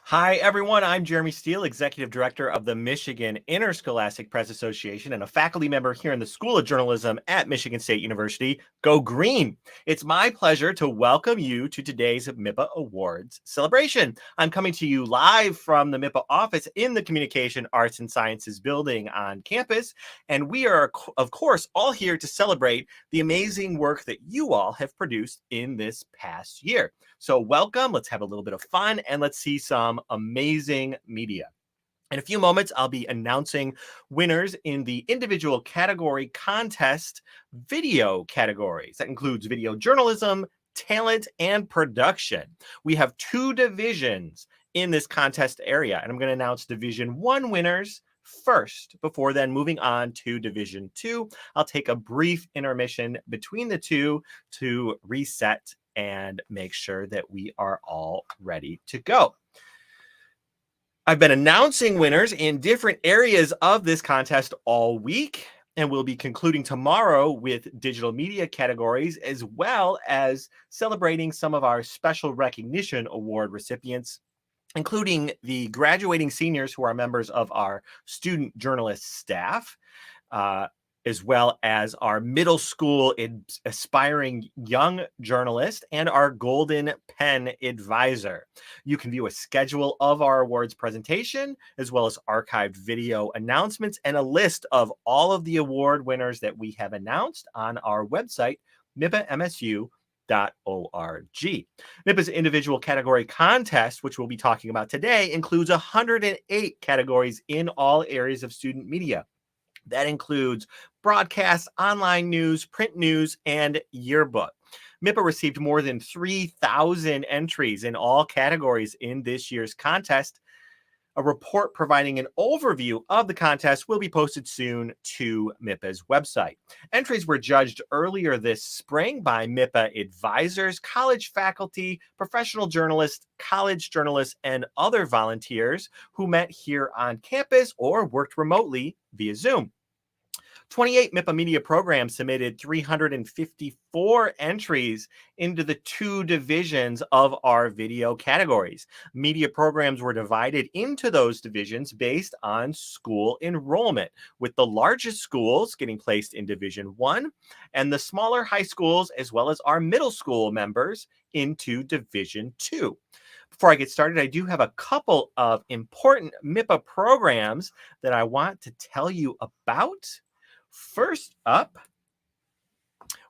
Hi, everyone. I'm Jeremy Steele, Executive Director of the Michigan Interscholastic Press Association and a faculty member here in the School of Journalism at Michigan State University. Go Green! It's my pleasure to welcome you to today's MIPA Awards celebration. I'm coming to you live from the MIPA office in the Communication Arts and Sciences building on campus. And we are, of course, all here to celebrate the amazing work that you all have produced in this past year. So welcome, let's have a little bit of fun, and let's see some amazing media. In a few moments, I'll be announcing winners in the individual category contest video categories. That includes video journalism, talent, and production. We have 2 divisions in this contest area, and I'm going to announce Division 1 winners first before then moving on to Division 2. I'll take a brief intermission between the two to reset and make sure that we are all ready to go. I've been announcing winners in different areas of this contest all week, and we'll be concluding tomorrow with digital media categories, as well as celebrating some of our special recognition award recipients, including the graduating seniors who are members of our student journalist staff, as well as our middle school aspiring young journalist and our Golden Pen advisor. You can view a schedule of our awards presentation, as well as archived video announcements and a list of all of the award winners that we have announced on our website, MIPAMSU.org. MIPA's individual category contest, which we'll be talking about today, includes 108 categories in all areas of student media. That includes broadcast, online news, print news, and yearbook. MIPA received more than 3,000 entries in all categories in this year's contest. A report providing an overview of the contest will be posted soon to MIPA's website. Entries were judged earlier this spring by MIPA advisors, college faculty, professional journalists, college journalists, and other volunteers who met here on campus or worked remotely via Zoom. 28 MIPA media programs submitted 354 entries into the 2 divisions of our video categories. Media programs were divided into those divisions based on school enrollment, with the largest schools getting placed in Division 1 and the smaller high schools, as well as our middle school members, into Division 2. Before I get started, I do have a couple of important MIPA programs that I want to tell you about. First up,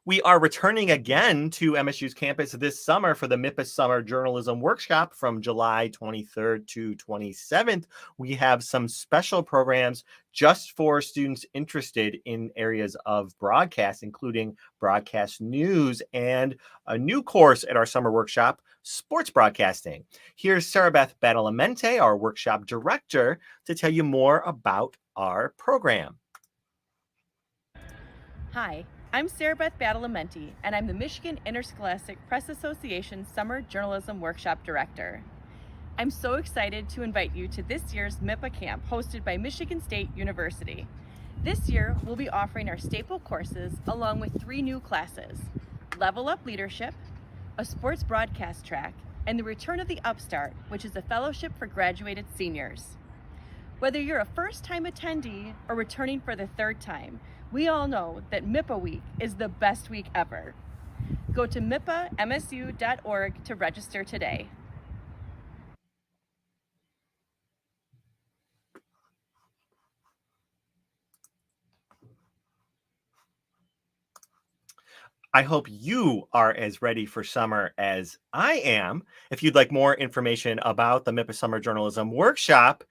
we are returning again to MSU's campus this summer for the MIPA Summer Journalism Workshop from July 23rd to 27th. We have some special programs just for students interested in areas of broadcast, including broadcast news and a new course at our summer workshop, sports broadcasting. Here's Sarah Beth Badalamente, our workshop director, to tell you more about our program. Hi, I'm Sarah Beth Badalamente, and I'm the Michigan Interscholastic Press Association Summer Journalism Workshop Director. I'm so excited to invite you to this year's MIPA camp hosted by Michigan State University. This year, we'll be offering our staple courses along with 3 new classes: Level Up Leadership, a sports broadcast track, and the return of the Upstart, which is a fellowship for graduated seniors. Whether you're a first-time attendee or returning for the 3rd time, we all know that MIPA Week is the best week ever. Go to MIPAMSU.org to register today. I hope you are as ready for summer as I am. If you'd like more information about the MIPA Summer Journalism Workshop,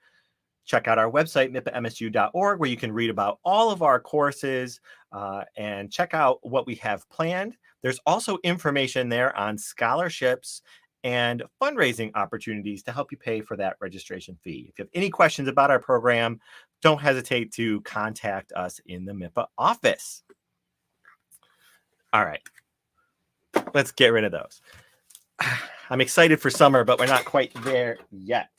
check out our website, MIPAMSU.org, where you can read about all of our courses and check out what we have planned. There's also information there on scholarships and fundraising opportunities to help you pay for that registration fee. If you have any questions about our program, don't hesitate to contact us in the MIPA office. All right, let's get rid of those. I'm excited for summer, but we're not quite there yet.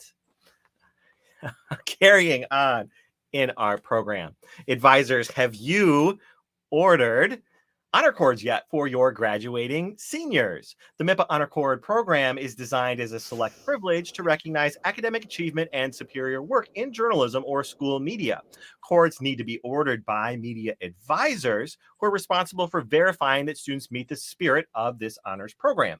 Carrying on in our program. Advisors, have you ordered honor cords yet for your graduating seniors. The MIPA Honor Cord program is designed as a select privilege to recognize academic achievement and superior work in journalism or school media. Cords need to be ordered by media advisors who are responsible for verifying that students meet the spirit of this honors program.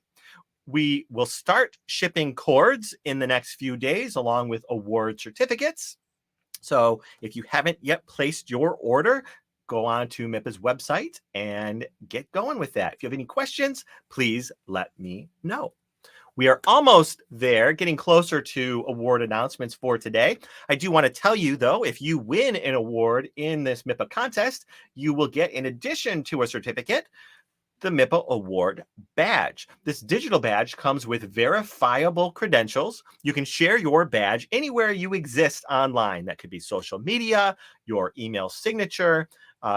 We will start shipping cords in the next few days along with award certificates. So if you haven't yet placed your order, go on to MIPA's website and get going with that. If you have any questions, please let me know. We are almost there, getting closer to award announcements for today. I do want to tell you, though, if you win an award in this MIPA contest, you will get, in addition to a certificate, the MIPA Award Badge. This digital badge comes with verifiable credentials. You can share your badge anywhere you exist online. That could be social media, your email signature.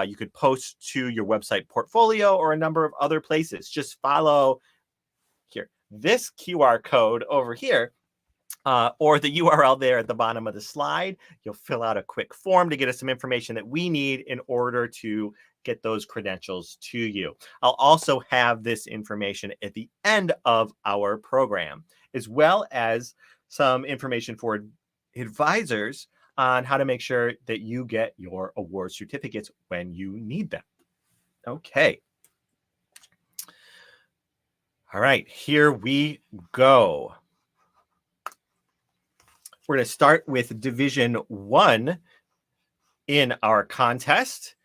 You could post to your website portfolio or a number of other places. Just follow here this QR code over here. Or the URL there at the bottom of the slide. You'll fill out a quick form to get us some information that we need in order to get those credentials to you. I'll also have this information at the end of our program, as well as some information for advisors on how to make sure that you get your award certificates when you need them. Okay. All right, here we go. We're going to start with Division 1 in our contest.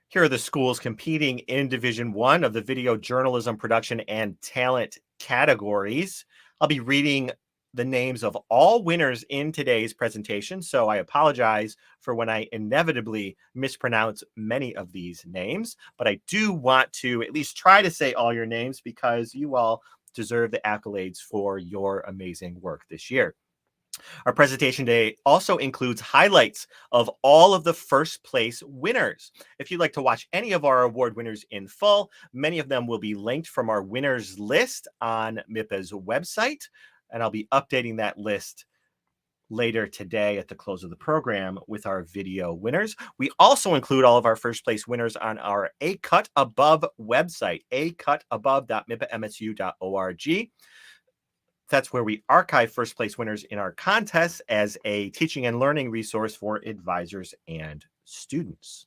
Here are the schools competing in Division 1 of the video journalism production and talent categories. I'll be reading the names of all winners in today's presentation, so I apologize for when I inevitably mispronounce many of these names, but I do want to at least try to say all your names because you all deserve the accolades for your amazing work this year. Our presentation today also includes highlights of all of the first place winners. If you'd like to watch any of our award winners in full, many of them will be linked from our winners list on MIPA's website, and I'll be updating that list later today at the close of the program with our video winners. We also include all of our first place winners on our A Cut Above website, acutaabove.mipamsu.org. That's where we archive first place winners in our contests as a teaching and learning resource for advisors and students.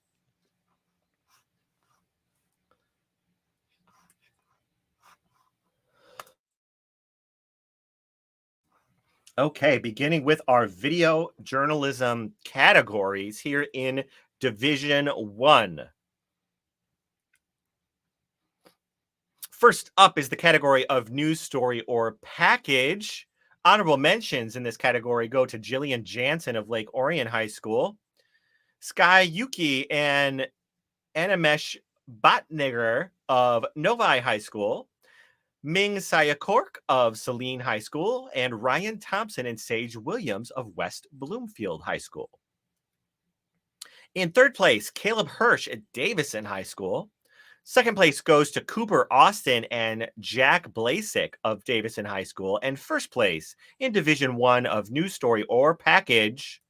Okay, beginning with our video journalism categories here in Division 1. First up is the category of news story or package. Honorable mentions in this category go to Jillian Jansen of Lake Orion High School, Sky Yuki and Animesh Bhatnagar of Novi High School, Ming Sayakork of Saline High School, and Ryan Thompson and Sage Williams of West Bloomfield High School. In third place, Caleb Hirsch at Davison High School. Second place goes to Cooper Austin and Jack Blasik of Davison High School. And first place in Division 1 of News Story or Package,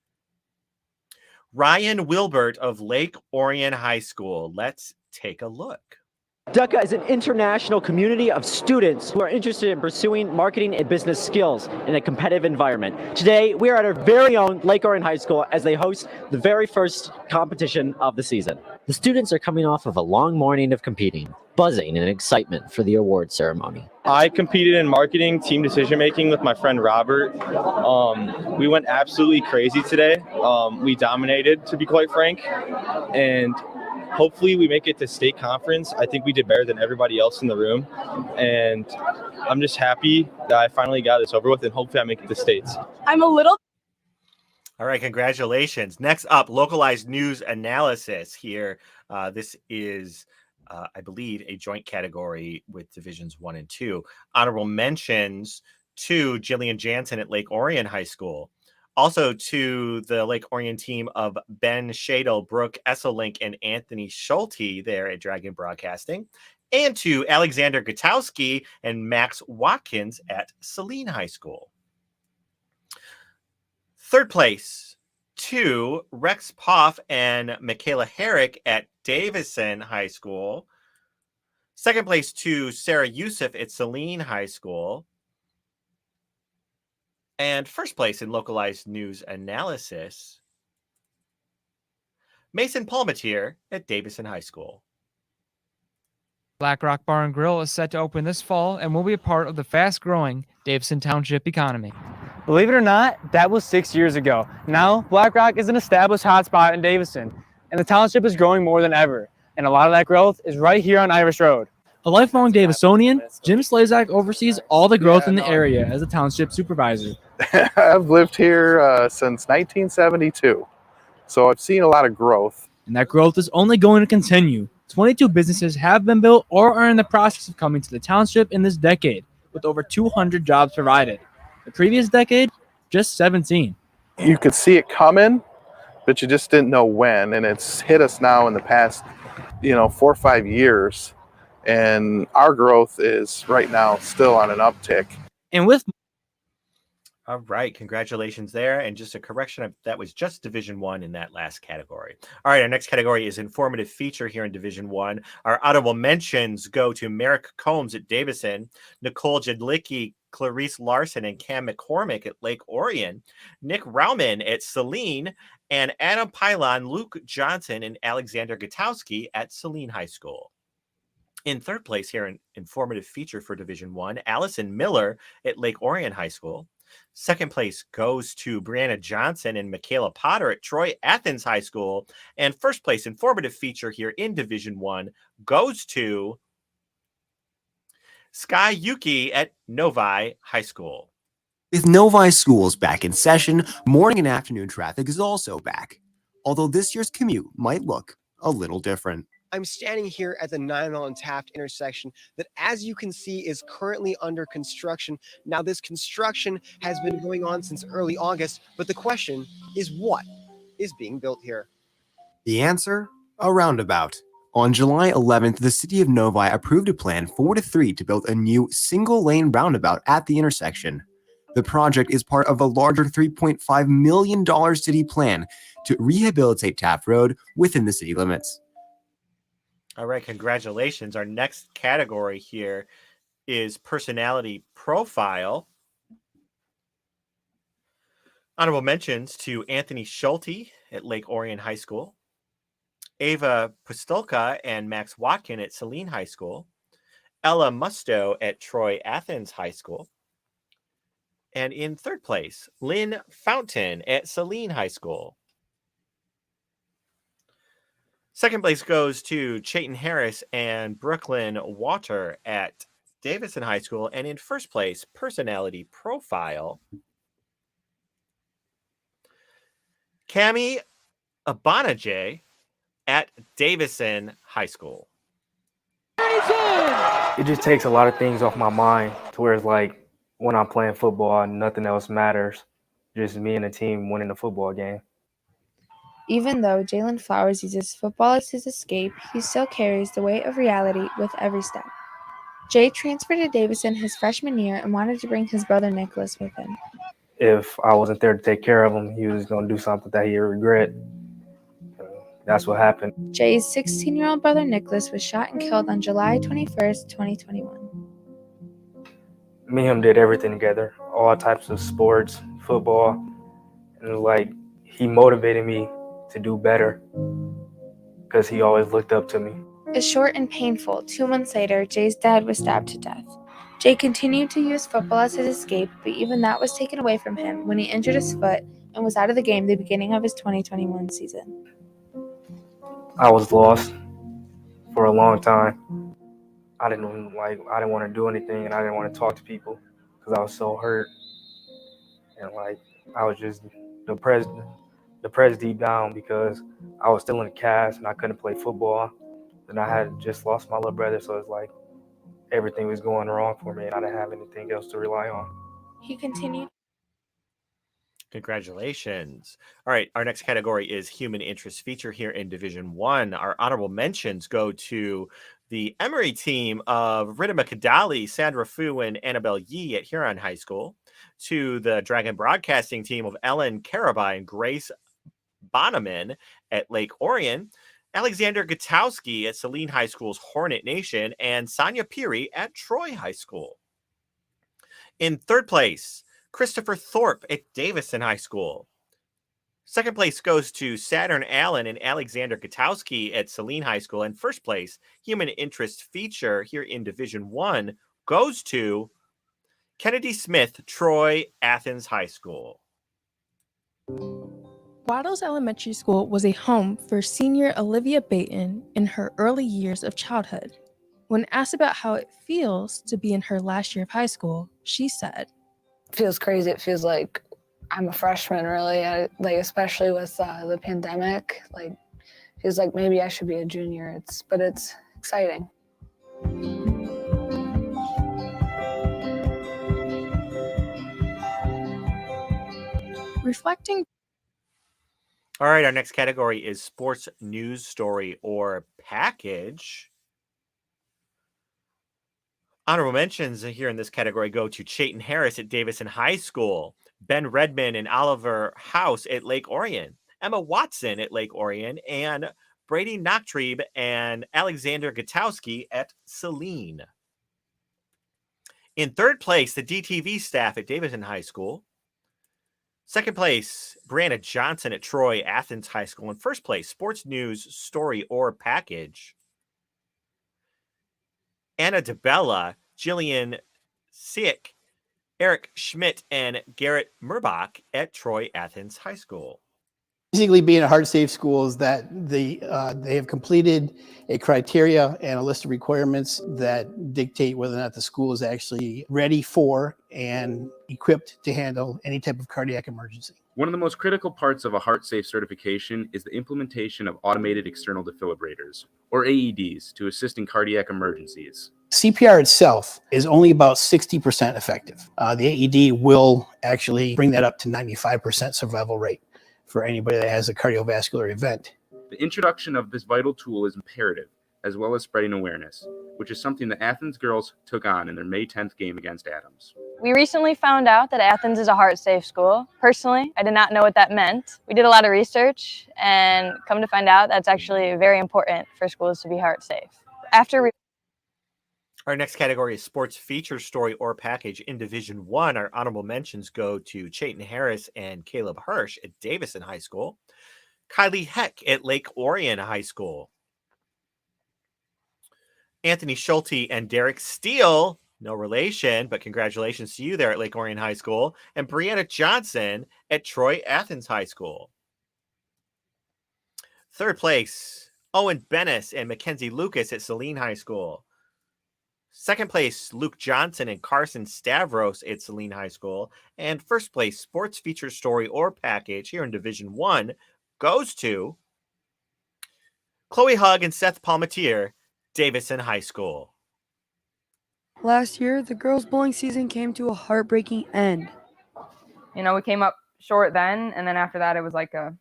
Ryan Wilbert of Lake Orion High School. Let's take a look. DUCA is an international community of students who are interested in pursuing marketing and business skills in a competitive environment. Today, we are at our very own Lake Orion High School as they host the very first competition of the season. The students are coming off of a long morning of competing, buzzing in excitement for the award ceremony. I competed in marketing, team decision making with my friend Robert. We went absolutely crazy today. We dominated, to be quite frank, and hopefully we make it to state conference. I think we did better than everybody else in the room, and I'm just happy that I finally got this over with, and hopefully I make it to states. I'm a little. All right, congratulations. Next up, localized news analysis here. This is, I believe, a joint category with Divisions 1 and 2. Honorable mentions to Jillian Jansen at Lake Orion High School. Also to the Lake Orion team of Ben Shadle, Brooke Esselink, and Anthony Schulte there at Dragon Broadcasting. And to Alexander Gutowski and Max Watkins at Saline High School. Third place to Rex Poff and Michaela Herrick at Davison High School. Second place to Sarah Youssef at Saline High School. And first place in localized news analysis, Mason Palmatier at Davison High School. Black Rock Bar and Grill is set to open this fall and will be a part of the fast-growing Davison Township economy. Believe it or not, that was 6 years ago. Now, Black Rock is an established hotspot in Davison, and the township is growing more than ever. And a lot of that growth is right here on Irish Road. A lifelong Davisonian, Jim Slazak oversees all the growth in the area as a township supervisor. I've lived here since 1972, so I've seen a lot of growth. And that growth is only going to continue. 22 businesses have been built or are in the process of coming to the township in this decade, with over 200 jobs provided. The previous decade, just 17. You could see it coming, but you just didn't know when, and it's hit us now in the past, 4 or 5 years, and our growth is right now still on an uptick. And with All right, congratulations there. And just a correction, that was just Division 1 in that last category. All right, our next category is informative feature here in Division 1. Our honorable mentions go to Merrick Combs at Davison, Nicole Jedlicki, Clarice Larson, and Cam McCormick at Lake Orion, Nick Rauman at Saline, and Adam Pylon, Luke Johnson, and Alexander Gutowski at Saline High School. In third place here in informative feature for Division 1, Allison Miller at Lake Orion High School. Second place goes to Brianna Johnson and Michaela Potter at Troy Athens High School. And first place informative feature here in Division 1 goes to Sky Yuki at Novi High School. With Novi schools back in session, morning and afternoon traffic is also back, although this year's commute might look a little different. I'm standing here at the 9 Mile and Taft intersection that, as you can see, is currently under construction. Now, this construction has been going on since early August, but the question is, what is being built here? The answer? A roundabout. On July 11th, the city of Novi approved a plan 4-3 to build a new single-lane roundabout at the intersection. The project is part of a larger $3.5 million city plan to rehabilitate Taft Road within the city limits. All right, congratulations. Our next category here is personality profile. Honorable mentions to Anthony Schulte at Lake Orion High School, Ava Pustulka and Max Watkin at Saline High School, Ella Musto at Troy Athens High School, and in third place, Lynn Fountain at Saline High School. Second place goes to Chayton Harris and Brooklyn Water at Davison High School. And in first place, personality profile, Cami Abanajay at Davison High School. It just takes a lot of things off my mind to where it's like when I'm playing football, nothing else matters. Just me and the team winning the football game. Even though Jalen Flowers uses football as his escape, he still carries the weight of reality with every step. Jay transferred to Davison his freshman year and wanted to bring his brother Nicholas with him. If I wasn't there to take care of him, he was going to do something that he'd regret. That's what happened. Jay's 16-year-old brother Nicholas was shot and killed on July 21st, 2021. Me and him did everything together, all types of sports, football, and he motivated me to do better because he always looked up to me. It's short and painful. 2 months later, Jay's dad was stabbed to death. Jay continued to use football as his escape, but even that was taken away from him when he injured his foot and was out of the game the beginning of his 2021 season. I was lost for a long time. I didn't want to do anything, and I didn't want to talk to people because I was so hurt. And I was just depressed deep down because I was still in the cast and I couldn't play football. And I had just lost my little brother, so it's like everything was going wrong for me and I didn't have anything else to rely on. He continued. Congratulations. All right, our next category is human interest feature here in Division 1. Our honorable mentions go to the Emory team of Ridima Kadali, Sandra Fu, and Annabelle Yee at Huron High School, to the Dragon Broadcasting team of Ellen Carabai and Grace Bonneman at Lake Orion, Alexander Gutowski at Saline High School's Hornet Nation, and Sonia Peary at Troy High School. In third place, Christopher Thorpe at Davison High School. Second place goes to Saturn Allen and Alexander Gutowski at Saline High School. And first place, Human Interest Feature here in Division 1, goes to Kennedy Smith, Troy Athens High School. Waddles Elementary School was a home for senior Olivia Baton in her early years of childhood. When asked about how it feels to be in her last year of high school, she said, "It feels crazy. It feels like I'm a freshman, really, especially with the pandemic. Feels like maybe I should be a junior. But it's exciting." Reflecting. All right, our next category is sports news story or package. Honorable mentions here in this category go to Chayton Harris at Davison High School, Ben Redman and Oliver House at Lake Orion, Emma Watson at Lake Orion, and Brady Nachtrieb and Alexander Gutowski at Saline. In third place, the DTV staff at Davison High School. Second place, Brianna Johnson at Troy Athens High School. In first place, sports news story or package, Anna DeBella, Jillian Sick, Eric Schmidt, and Garrett Murbach at Troy Athens High School. Basically, being a heart-safe school is that they have completed a criteria and a list of requirements that dictate whether or not the school is actually ready for and equipped to handle any type of cardiac emergency. One of the most critical parts of a heart-safe certification is the implementation of automated external defibrillators, or AEDs, to assist in cardiac emergencies. CPR itself is only about 60% effective. The AED will actually bring that up to 95% survival rate for anybody that has a cardiovascular event. The introduction of this vital tool is imperative, as well as spreading awareness, which is something the Athens girls took on in their May 10th game against Adams. We recently found out that Athens is a heart-safe school. Personally, I did not know what that meant. We did a lot of research, and come to find out that's actually very important for schools to be heart-safe. Our next category is sports feature story or package. In Division 1, our honorable mentions go to Chayton Harris and Caleb Hirsch at Davison High School, Kylie Heck at Lake Orion High School, Anthony Schulte and Derek Steele, no relation, but congratulations to you there at Lake Orion High School, and Brianna Johnson at Troy Athens High School. Third place, Owen Bennis and Mackenzie Lucas at Saline High School. Second place, Luke Johnson and Carson Stavros at Saline High School. And first place, sports feature story or package here in Division 1 goes to Chloe Hugg and Seth Palmatier, Davison High School. Last year, the girls' bowling season came to a heartbreaking end. We came up short then, and then after that, it was like a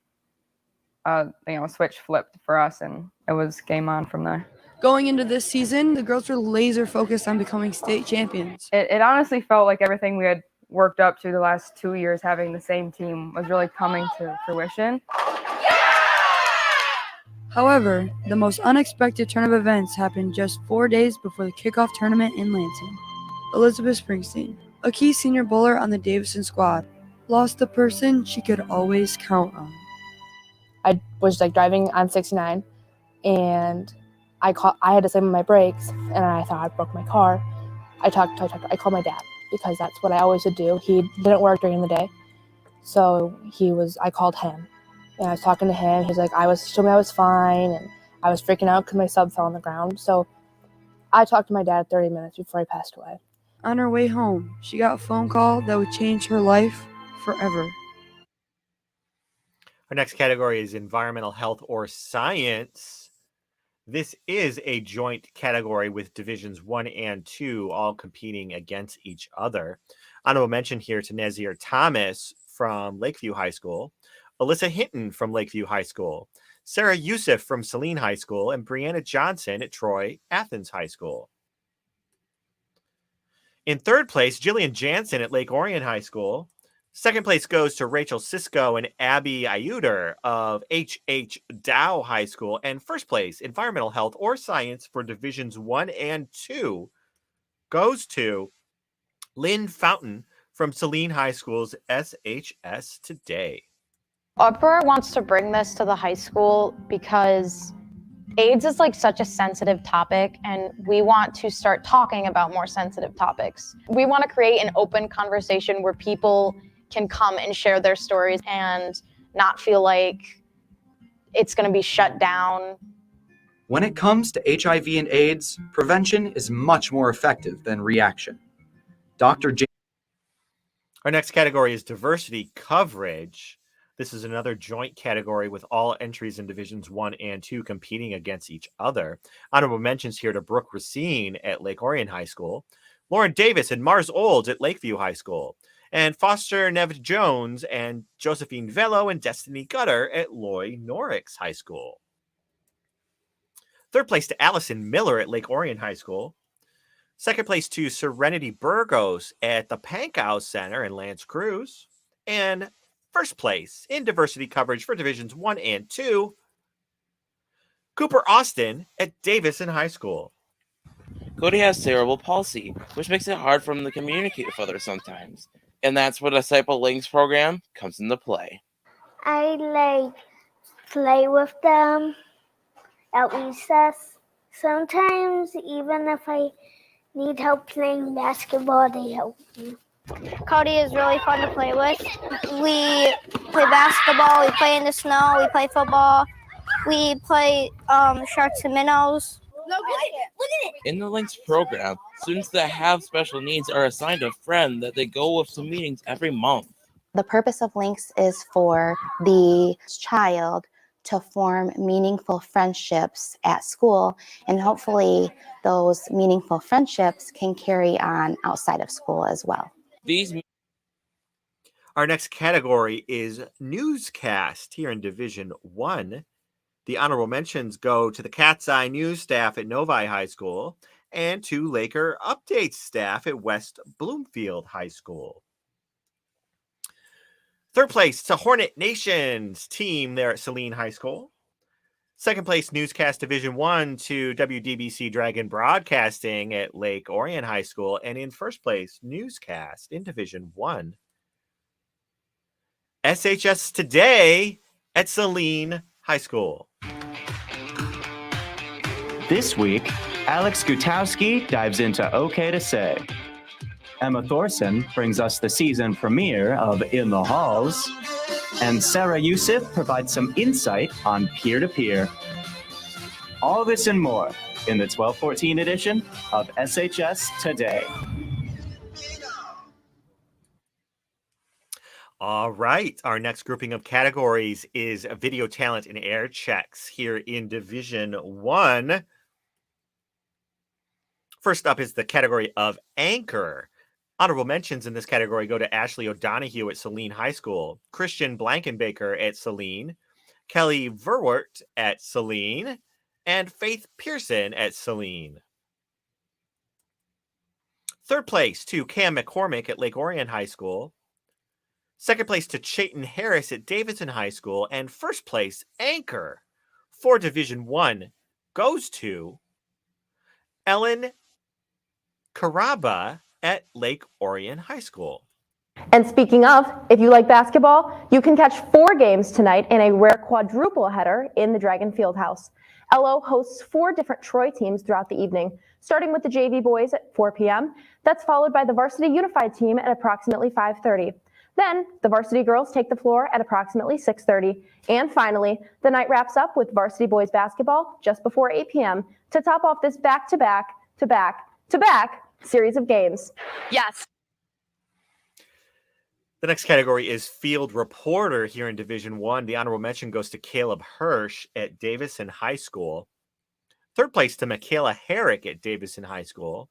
switch flipped for us, and it was game on from there. Going into this season, the girls were laser focused on becoming state champions. It honestly felt like everything we had worked up to the last 2 years having the same team was really coming to fruition. However, the most unexpected turn of events happened just 4 days before the kickoff tournament in Lansing. Elizabeth Springsteen, a key senior bowler on the Davison squad, lost the person she could always count on. I was driving on 69 and I had to slam on my brakes, and I thought I broke my car. I called my dad because that's what I always would do. He didn't work during the day, so I called him, and I was talking to him. He's like, he told me I was fine, and I was freaking out because my sub fell on the ground. So I talked to my dad 30 minutes before he passed away. On her way home, she got a phone call that would change her life forever. Our next category is environmental health or science. This is a joint category with Divisions 1 and 2 all competing against each other. Honorable mention here to Nazir Thomas from Lakeview High School, Alyssa Hinton from Lakeview High School, Sarah Youssef from Saline High School, and Brianna Johnson at Troy Athens High School. In third place, Jillian Jansen at Lake Orion High School. Second place goes to Rachel Sisko and Abby Ayuder of H.H. Dow High School. And first place, Environmental Health or Science for Divisions 1 and 2, goes to Lynn Fountain from Saline High School's SHS Today. Upper wants to bring this to the high school because AIDS is like such a sensitive topic, and we want to start talking about more sensitive topics. We want to create an open conversation where people can come and share their stories and not feel like it's going to be shut down. When it comes to HIV and AIDS, prevention is much more effective than reaction. Dr. J. Our next category is diversity coverage. This is another joint category with all entries in Divisions 1 and 2 competing against each other. Honorable mentions here to Brooke Racine at Lake Orion High School, Lauren Davis and Mars Olds at Lakeview High School, and Foster Nevitt Jones and Josephine Velo and Destiny Gutter at Loy Norix High School. Third place to Allison Miller at Lake Orion High School. Second place to Serenity Burgos at the Pankow Center in Lance Cruz. And first place in diversity coverage for Divisions 1 and 2, Cooper Austin at Davison High School. Cody has cerebral palsy, which makes it hard for him to communicate with others sometimes. And that's where the Disciple Links program comes into play. I play with them at recess. Sometimes, even if I need help playing basketball, they help me. Cody is really fun to play with. We play basketball, we play in the snow, we play football, we play sharks and minnows. Look at it. In the Links program, students that have special needs are assigned a friend that they go with to meetings every month. The purpose of Links is for the child to form meaningful friendships at school, and hopefully those meaningful friendships can carry on outside of school as well. Our next category is newscast here in Division 1. The honorable mentions go to the Cat's Eye News staff at Novi High School and to Laker Updates staff at West Bloomfield High School. Third place to Hornet Nation's team there at Saline High School. Second place, Newscast Division 1 to WDBC Dragon Broadcasting at Lake Orion High School. And in first place, Newscast in Division 1, SHS Today at Saline High School. This week, Alex Gutowski dives into OK to Say. Emma Thorson brings us the season premiere of In the Halls. And Sarah Youssef provides some insight on peer-to-peer. All this and more in the 1214 edition of SHS Today. All right. Our next grouping of categories is video talent and air checks here in Division 1. First up is the category of anchor. Honorable mentions in this category go to Ashley O'Donohue at Saline High School, Christian Blankenbaker at Saline, Kelly Verwert at Saline, and Faith Pearson at Saline. Third place to Cam McCormick at Lake Orion High School. Second place to Chayton Harris at Davidson High School. And first place anchor for Division 1 goes to Ellen Caraba at Lake Orion High School. And speaking of, if you like basketball, you can catch 4 games tonight in a rare quadruple header in the Dragon Fieldhouse. LO hosts 4 different Troy teams throughout the evening, starting with the JV boys at 4 p.m. That's followed by the varsity unified team at approximately 5:30. Then the varsity girls take the floor at approximately 6:30. And finally, the night wraps up with varsity boys basketball just before 8 p.m. to top off this back-to-back series of games. Yes. The next category is field reporter here in Division 1. The honorable mention goes to Caleb Hirsch at Davison High School. Third place to Michaela Herrick at Davison High School.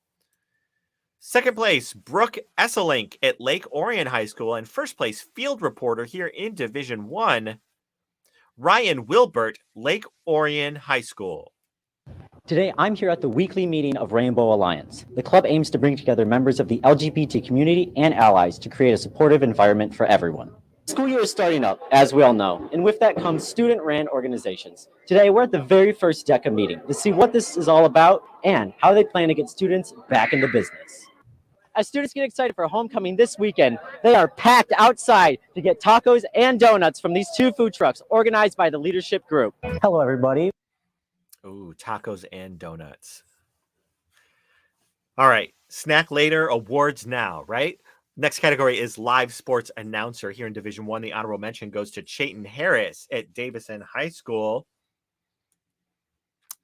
Second place, Brooke Esselink at Lake Orion High School. And first place, field reporter here in Division 1, Ryan Wilbert, Lake Orion High School. Today, I'm here at the weekly meeting of Rainbow Alliance. The club aims to bring together members of the LGBT community and allies to create a supportive environment for everyone. School year is starting up, as we all know, and with that comes student-ran organizations. Today, we're at the very first DECA meeting to see what this is all about and how they plan to get students back into business. As students get excited for homecoming this weekend, they are packed outside to get tacos and donuts from these 2 food trucks organized by the leadership group. Hello, everybody. Ooh, tacos and donuts. All right, snack later, awards now, right? Next category is live sports announcer. Here in Division 1, the honorable mention goes to Chayton Harris at Davison High School.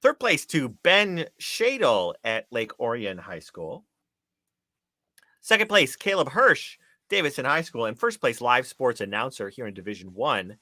Third place to Ben Shadle at Lake Orion High School. Second place, Caleb Hirsch, Davison High School. And first place, live sports announcer here in Division 1,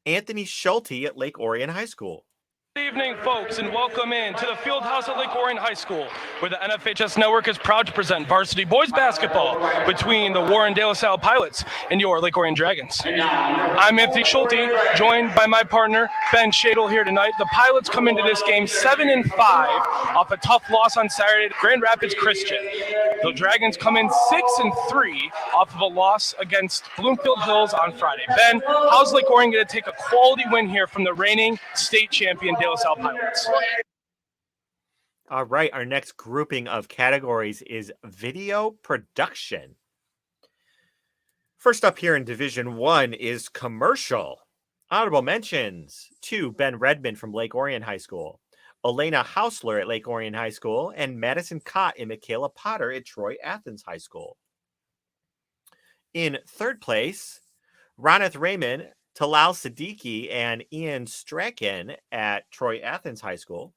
Anthony Schulte at Lake Orion High School. Good evening, folks, and welcome in to the field house at Lake Orion High School, where the NFHS Network is proud to present varsity boys basketball between the Warren De La Salle Pilots and your Lake Orion Dragons. I'm Anthony Schulte, joined by my partner, Ben Shadle, here tonight. The Pilots come into this game 7-5 off a tough loss on Saturday to Grand Rapids Christian. The Dragons come in 6-3 off of a loss against Bloomfield Hills on Friday. Ben, how's Lake Orion going to take a quality win here from the reigning state champion De La Salle Pilots? All right, our next grouping of categories is video production. First up here in Division 1 is commercial. Honorable mentions to Ben Redmond from Lake Orion High School, Elena Hausler at Lake Orion High School, and Madison Cott and Michaela Potter at Troy Athens High School. In third place, Roneth Raymond, Talal Siddiqui, and Ian Strachan at Troy Athens High School.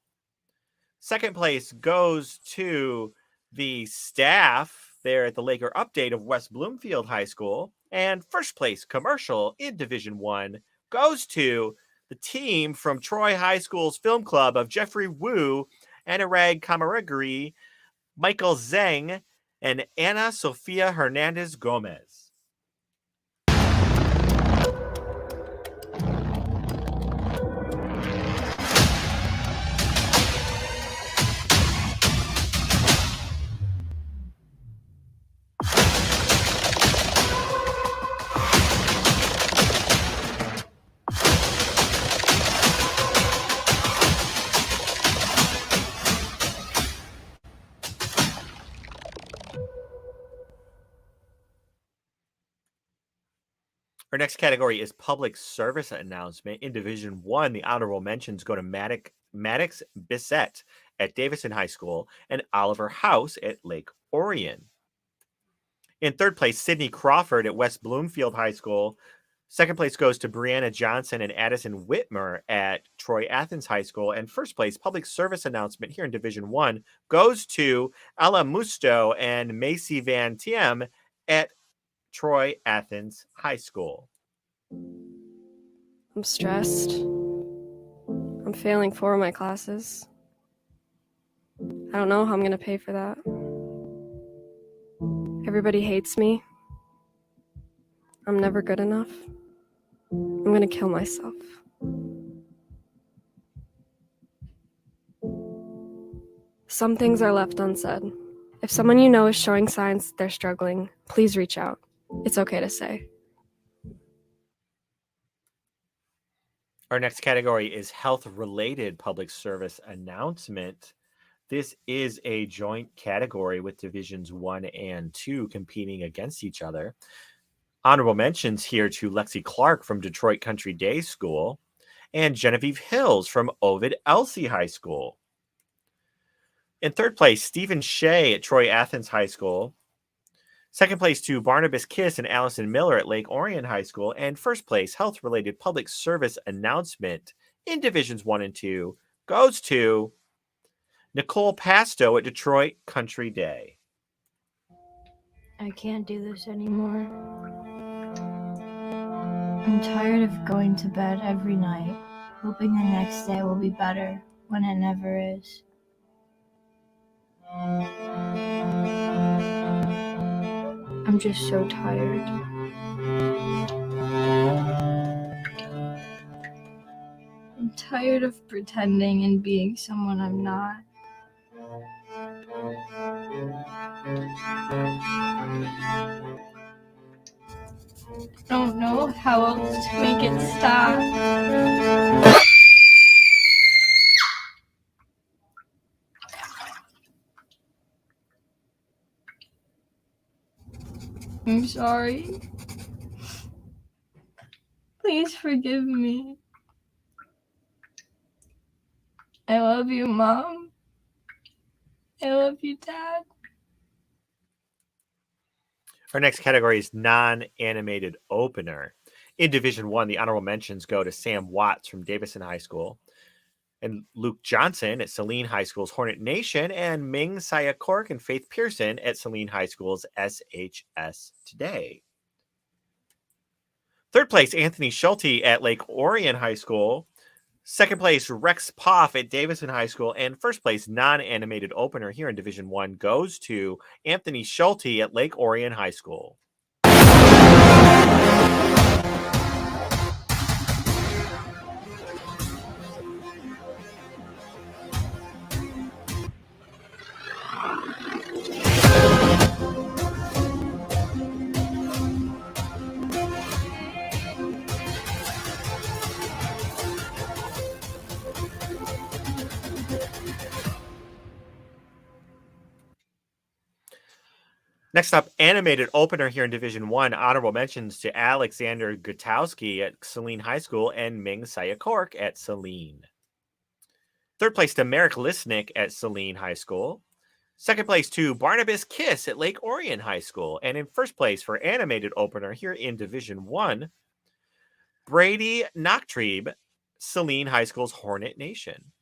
Second place goes to the staff there at the Laker Update of West Bloomfield High School. And first place commercial in Division 1 goes to the team from Troy High School's film club of Jeffrey Wu, Anurag Kamaragiri, Michael Zhang, and Ana Sofia Hernandez Gomez. Our next category is public service announcement. In Division 1, the honorable mentions go to Maddox Bissett at Davison High School and Oliver House at Lake Orion. In third place, Sydney Crawford at West Bloomfield High School. Second place goes to Brianna Johnson and Addison Whitmer at Troy Athens High School. And first place, public service announcement here in Division 1 goes to Ella Musto and Macy Van Tiem at Troy Athens High School. I'm stressed. I'm failing 4 of my classes. I don't know how I'm going to pay for that. Everybody hates me. I'm never good enough. I'm going to kill myself. Some things are left unsaid. If someone you know is showing signs they're struggling, please reach out. It's okay to say. Our next category is health-related public service announcement. This is a joint category with Divisions 1 and 2 competing against each other. Honorable mentions here to Lexi Clark from Detroit Country Day School and Genevieve Hills from Ovid Elsie High School. In third place, Stephen Shea at Troy Athens High School. Second place to Barnabas Kiss and Allison Miller at Lake Orion High School. And first place, health-related public service announcement in Divisions 1 and 2 goes to Nicole Pasto at Detroit Country Day. I can't do this anymore. I'm tired of going to bed every night, hoping the next day will be better when it never is. I'm just so tired. tired of pretending and being someone I'm not. I don't know how else to make it stop. I'm sorry. Please forgive me. I love you, Mom. I love you, Dad. Our next category is non-animated opener. In Division 1, the honorable mentions go to Sam Watts from Davison High School, and Luke Johnson at Saline High School's Hornet Nation, and Ming Saya Cork and Faith Pearson at Saline High School's SHS Today. Third place, Anthony Schulte at Lake Orion High School. Second place, Rex Poff at Davison High School. And first place, non-animated opener here in Division 1 goes to Anthony Schulte at Lake Orion High School. Next up, animated opener here in Division 1. Honorable mentions to Alexander Gutowski at Saline High School and Ming Saya Cork at Saline. Third place to Merrick Lisnick at Saline High School. Second place to Barnabas Kiss at Lake Orion High School. And in first place for animated opener here in Division 1, Brady Nachtrieb, Saline High School's Hornet Nation.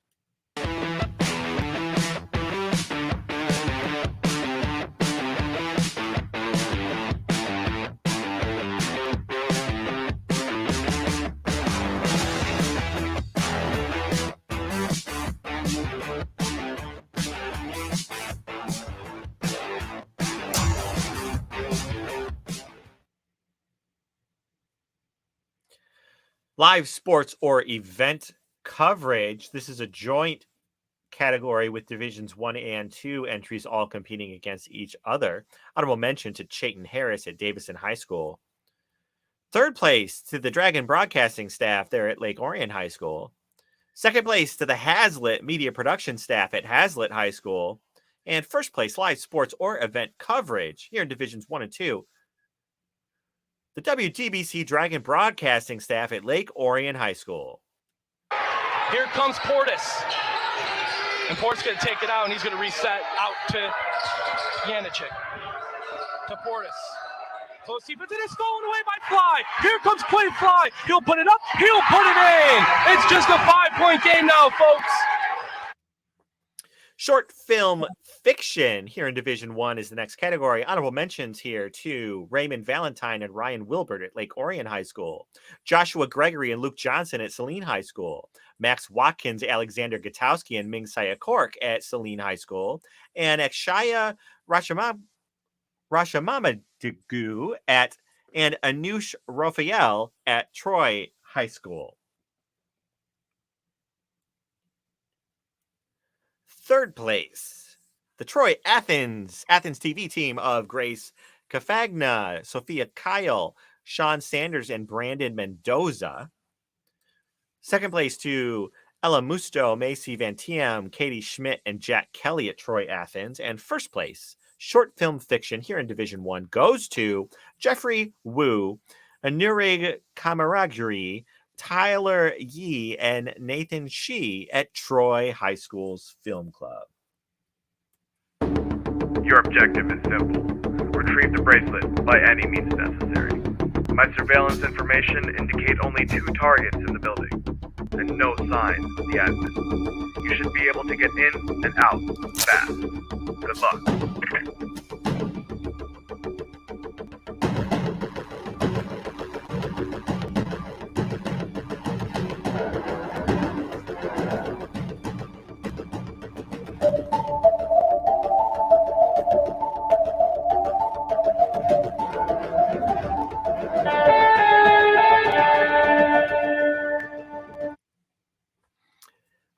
Live sports or event coverage. This is a joint category with Divisions 1 and 2 entries all competing against each other. Honorable mention to Chayton Harris at Davison High School. Third place to the Dragon Broadcasting staff there at Lake Orion High School. Second place to the Hazlitt Media Production staff at Hazlitt High School. And first place, live sports or event coverage here in Divisions 1 and 2. The WTBC Dragon Broadcasting staff at Lake Orion High School. Here comes Portis. And Portis going to take it out, and he's going to reset out to Janicic. To Portis. Close defense, and it's stolen away by Fly. Here comes Quinn Fly. He'll put it up. He'll put it in. It's just a 5-point game now, folks. Short film fiction here in Division 1 is the next category. Honorable mentions here to Raymond Valentine and Ryan Wilbert at Lake Orion High School. Joshua Gregory and Luke Johnson at Saline High School. Max Watkins, Alexander Gutowski, and Ming Saya Cork at Saline High School. And Akshaya Rashamamadugu and Anush Raphael at Troy High School. Third place, the Troy Athens TV team of Grace Cafagna, Sophia Kyle, Sean Sanders, and Brandon Mendoza. Second place to Ella Musto, Macy Van Tiem, Katie Schmidt, and Jack Kelly at Troy Athens. And first place, short film fiction here in Division 1 goes to Jeffrey Wu, Anurig Kamaragiri, Tyler Yee, and Nathan Shee at Troy High School's Film Club. Your objective is simple. Retrieve the bracelet by any means necessary. My surveillance information indicate only 2 targets in the building, and no signs of the admin. You should be able to get in and out fast. Good luck.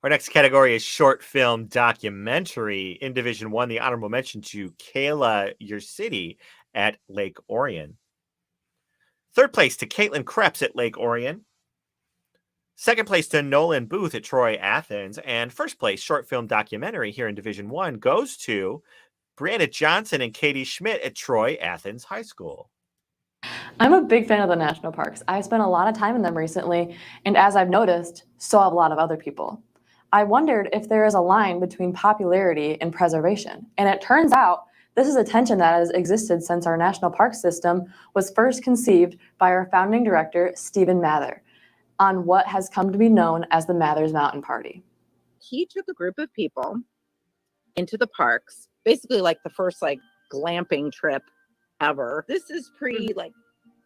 Our next category is short film documentary. In Division 1, the honorable mention to Kayla Your City at Lake Orion. Third place to Caitlin Krebs at Lake Orion. Second place to Nolan Booth at Troy Athens. And first place short film documentary here in Division 1 goes to Brianna Johnson and Katie Schmidt at Troy Athens High School. I'm a big fan of the national parks. I've spent a lot of time in them recently, and as I've noticed, so have a lot of other people. I wondered if there is a line between popularity and preservation, and it turns out this is a tension that has existed since our national park system was first conceived by our founding director, Stephen Mather, on what has come to be known as the Mather's Mountain Party. He took a group of people into the parks, basically like the first glamping trip ever. This is pre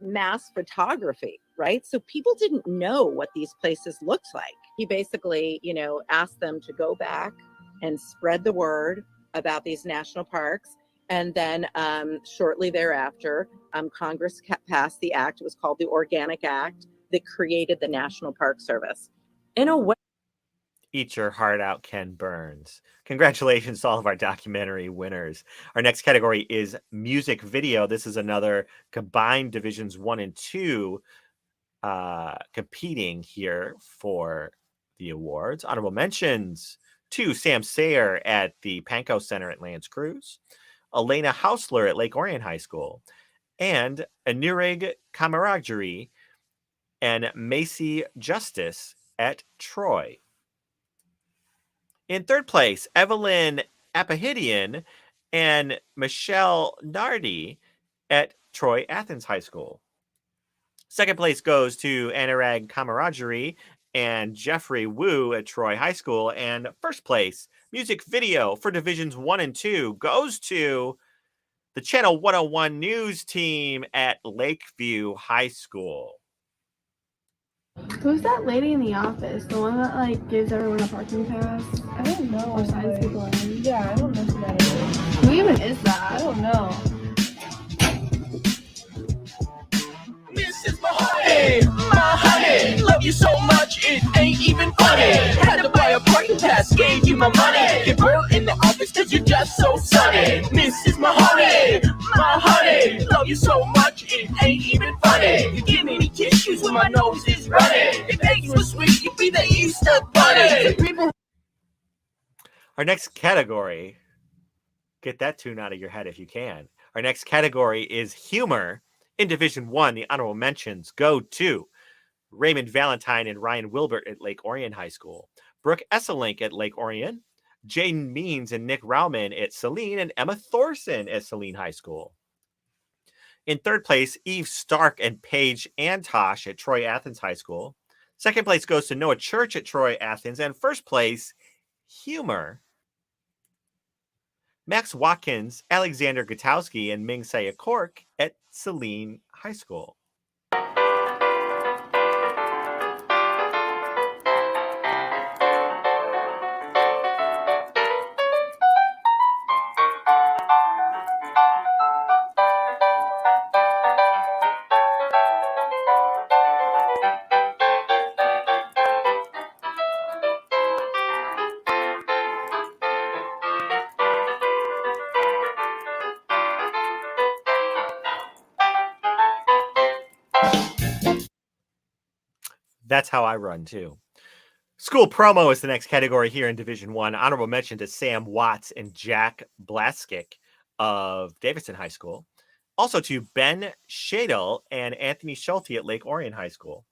mass photography, right? So people didn't know what these places looked like. He basically, asked them to go back and spread the word about these national parks. And then shortly thereafter, Congress passed the act. It was called the Organic Act that created the National Park Service. In a way, Eat your heart out, Ken Burns. Congratulations to all of our documentary winners. Our next category is music video. This is another combined Divisions 1 and 2 competing here for the awards. Honorable mentions to Sam Sayer at the Pankow Center at L'Anse Creuse, Elena Hausler at Lake Orion High School, and Anirig Kamarajari and Macy Justice at Troy. In third place, Evelyn Apahidian and Michelle Nardi at Troy Athens High School. Second place goes to Anurag Kamarajari and Jeffrey Wu at Troy High School. And first place, music video for Divisions 1 and 2 goes to the Channel 101 News team at Lakeview High School. Who's that lady in the office? The one that gives everyone a parking pass? I don't know. Or signs people in? Yeah, I don't know who that is. Who even is that? I don't know. This is my honey, love you so much it ain't even funny. Had to buy a parking pass, gave you my money. Get burned in the office cause you're just so sunny. This is my honey, love you so much it ain't even funny. You give me the tissues when my nose is running. If eggs were sweet, you'd be the Easter bunny. People. Our next category, get that tune out of your head if you can. Our next category is humor. In Division 1, the honorable mentions go to Raymond Valentine and Ryan Wilbert at Lake Orion High School, Brooke Esselink at Lake Orion, Jaden Means and Nick Rauman at Saline, and Emma Thorson at Saline High School. In third place, Eve Stark and Paige Antosh at Troy Athens High School. Second place goes to Noah Church at Troy Athens. And first place, humor, Max Watkins, Alexander Gutowski, and Ming Saya Cork at Saline High School. That's how I run too. School promo is the next category here in Division 1. Honorable mention to Sam Watts and Jack Blaskick of Davidson High School. Also to Ben Shadle and Anthony Schulte at Lake Orion High School.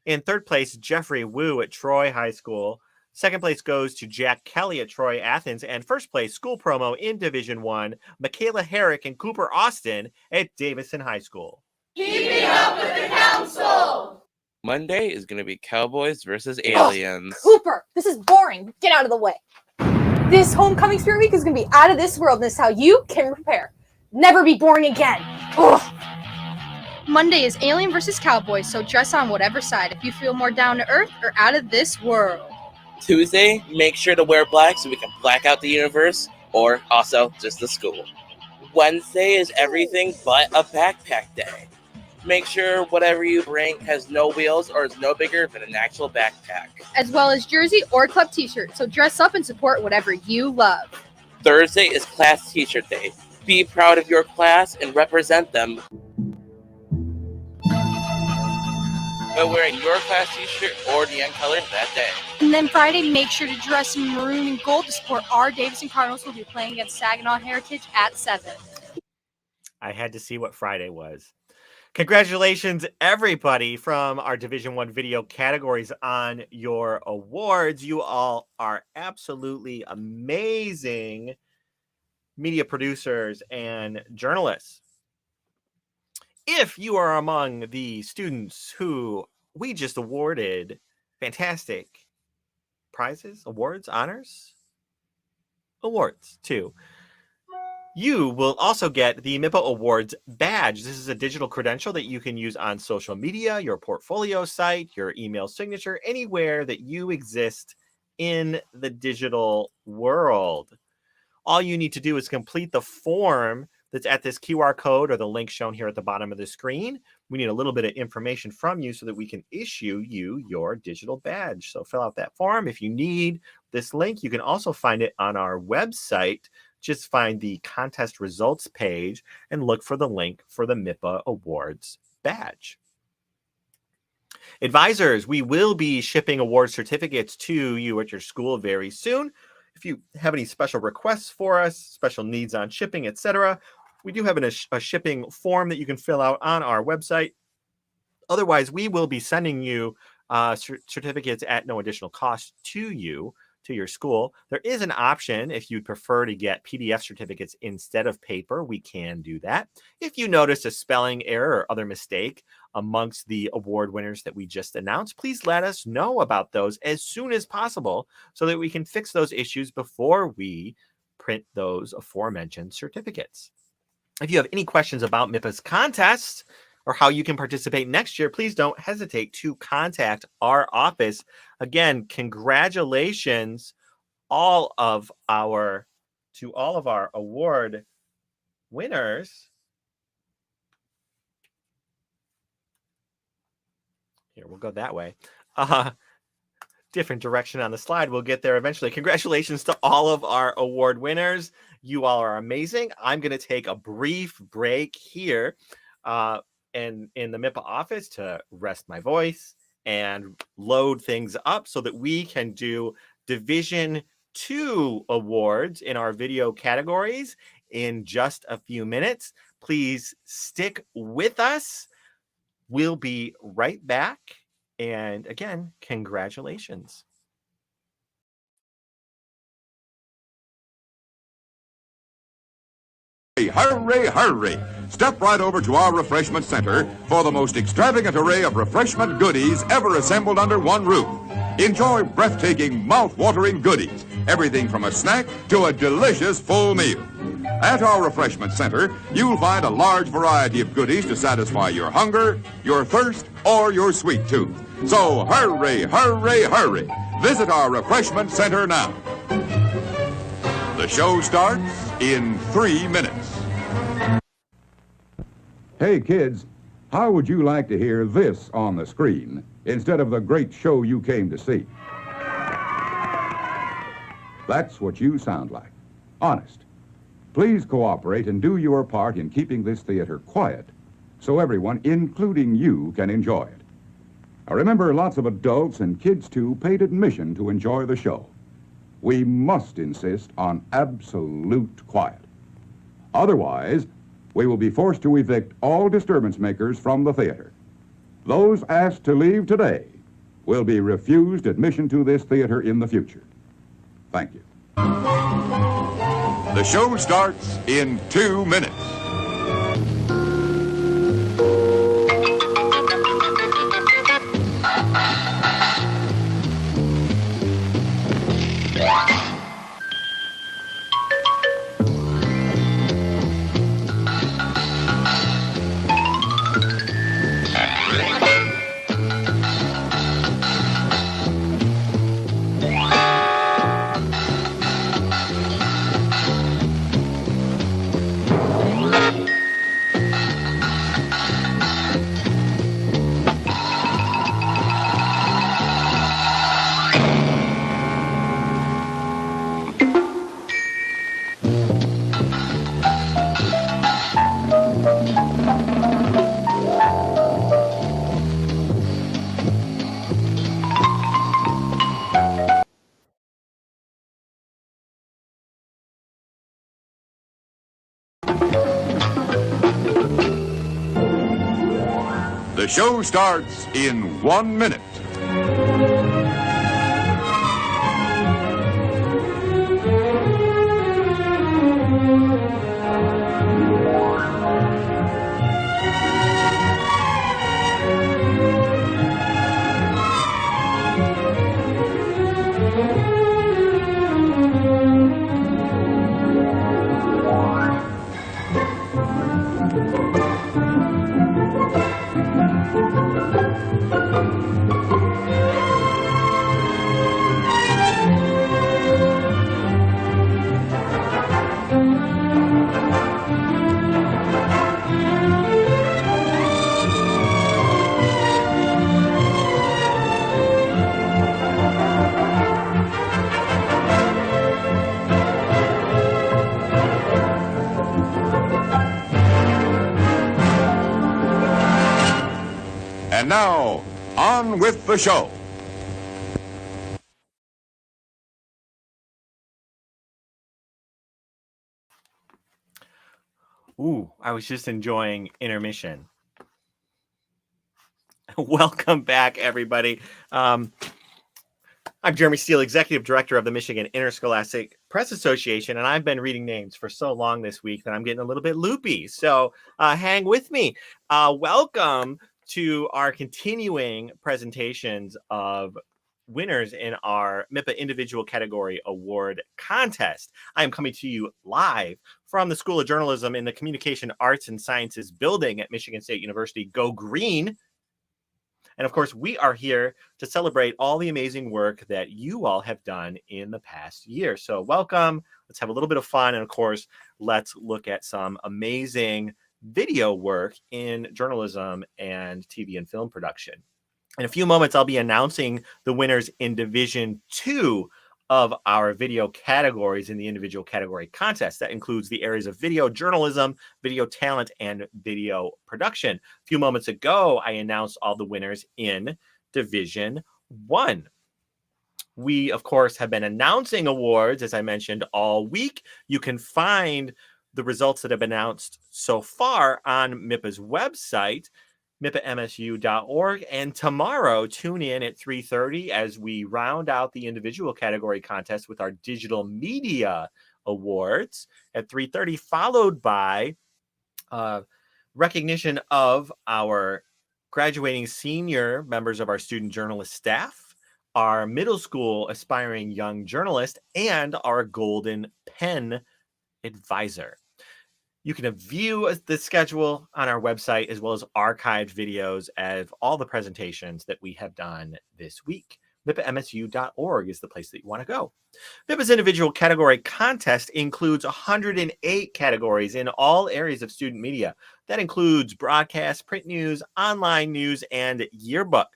In third place, Jeffrey Wu at Troy High School. Second place goes to Jack Kelly at Troy Athens. And first place, school promo in Division 1, Michaela Herrick and Cooper Austin at Davidson High School. Keeping up with the council! Monday is going to be Cowboys versus Aliens. Cooper, this is boring. Get out of the way. This homecoming spirit week is going to be out of this world, and this is how you can prepare. Never be boring again. Ugh. Monday is Alien versus Cowboys, so dress on whatever side if you feel more down to earth or out of this world. Tuesday, make sure to wear black so we can black out the universe, or also just the school. Wednesday is everything but a backpack day. Make sure whatever you bring has no wheels or is no bigger than an actual backpack. As well as jersey or club t-shirt, so dress up and support whatever you love. Thursday is class t-shirt day. Be proud of your class and represent them by wearing your class t-shirt or neon colors that day. And then Friday, make sure to dress in maroon and gold to support our Davidson Cardinals, who will be playing against Saginaw Heritage at 7. I had to see what Friday was. Congratulations, everybody from our Division I video categories on your awards. You all are absolutely amazing media producers and journalists. If you are among the students who we just awarded fantastic prizes, awards, honors, awards too, you will also get the MIPA Awards badge. This is a digital credential that you can use on social media, your portfolio site, your email signature, anywhere that you exist in the digital world. All you need to do is complete the form that's at this QR code or the link shown here at the bottom of the screen. We need a little bit of information from you so that we can issue you your digital badge. So fill out that form. If you need this link, you can also find it on our website. Just find the contest results page and look for the link for the MIPA Awards badge. Advisors, we will be shipping award certificates to you at your school very soon. If you have any special requests for us, special needs on shipping, etc., we do have a shipping form that you can fill out on our website. Otherwise, we will be sending you certificates at no additional cost to you, to your school. There is an option if you'd prefer to get PDF certificates instead of paper. We can do that. If you notice a spelling error or other mistake amongst the award winners that we just announced, please let us know about those as soon as possible so that we can fix those issues before we print those aforementioned certificates. If you have any questions about MIPA's contest or how you can participate next year, please don't hesitate to contact our office. Again, congratulations to all of our award winners. Here, we'll go that way. Different direction on the slide. We'll get there eventually. Congratulations to all of our award winners. You all are amazing. I'm going to take a brief break here and in the MIPA office to rest my voice and load things up so that we can do Division II awards in our video categories in just a few minutes. Please stick with us. We'll be right back. And again, congratulations. Hurry, hurry! Step right over to our refreshment center for the most extravagant array of refreshment goodies ever assembled under one roof. Enjoy breathtaking, mouth-watering goodies, everything from a snack to a delicious full meal. At our refreshment center, you'll find a large variety of goodies to satisfy your hunger, your thirst, or your sweet tooth. So hurry, hurry, hurry! Visit our refreshment center now. The show starts in 3 minutes. Hey kids, how would you like to hear this on the screen instead of the great show you came to see? That's what you sound like. Honest. Please cooperate and do your part in keeping this theater quiet so everyone, including you, can enjoy it. Now remember, lots of adults and kids too paid admission to enjoy the show. We must insist on absolute quiet. Otherwise, we will be forced to evict all disturbance makers from the theater. Those asked to leave today will be refused admission to this theater in the future. Thank you. The show starts in 2 minutes. The show starts in 1 minute. And now, on with the show. Ooh, I was just enjoying Intermission. Welcome back, everybody. I'm Jeremy Steele, Executive Director of the Michigan Interscholastic Press Association, and I've been reading names for so long this week that I'm getting a little bit loopy. So hang with me. Welcome to our continuing presentations of winners in our MIPA Individual Category Award Contest. I am coming to you live from the School of Journalism in the Communication Arts and Sciences building at Michigan State University. Go Green! And of course, we are here to celebrate all the amazing work that you all have done in the past year. So welcome. Let's have a little bit of fun. And of course, let's look at some amazing video work in journalism and TV and film production. In a few moments, I'll be announcing the winners in Division 2 of our video categories in the individual category contest. That includes the areas of video journalism, video talent, and video production. A few moments ago, I announced all the winners in Division 1. We, of course, have been announcing awards, as I mentioned, all week. You can find the results that have been announced so far on MIPA's website, MIPAMSU.org. And tomorrow, tune in at 3:30 as we round out the individual category contest with our Digital Media Awards at 3:30, followed by recognition of our graduating senior members of our student journalist staff, our middle school aspiring young journalist, and our Golden Pen advisor. You can view the schedule on our website as well as archived videos of all the presentations that we have done this week. MIPAMSU.org is the place that you want to go. MIPA's individual category contest includes 108 categories in all areas of student media. That includes broadcast, print news, online news, and yearbook.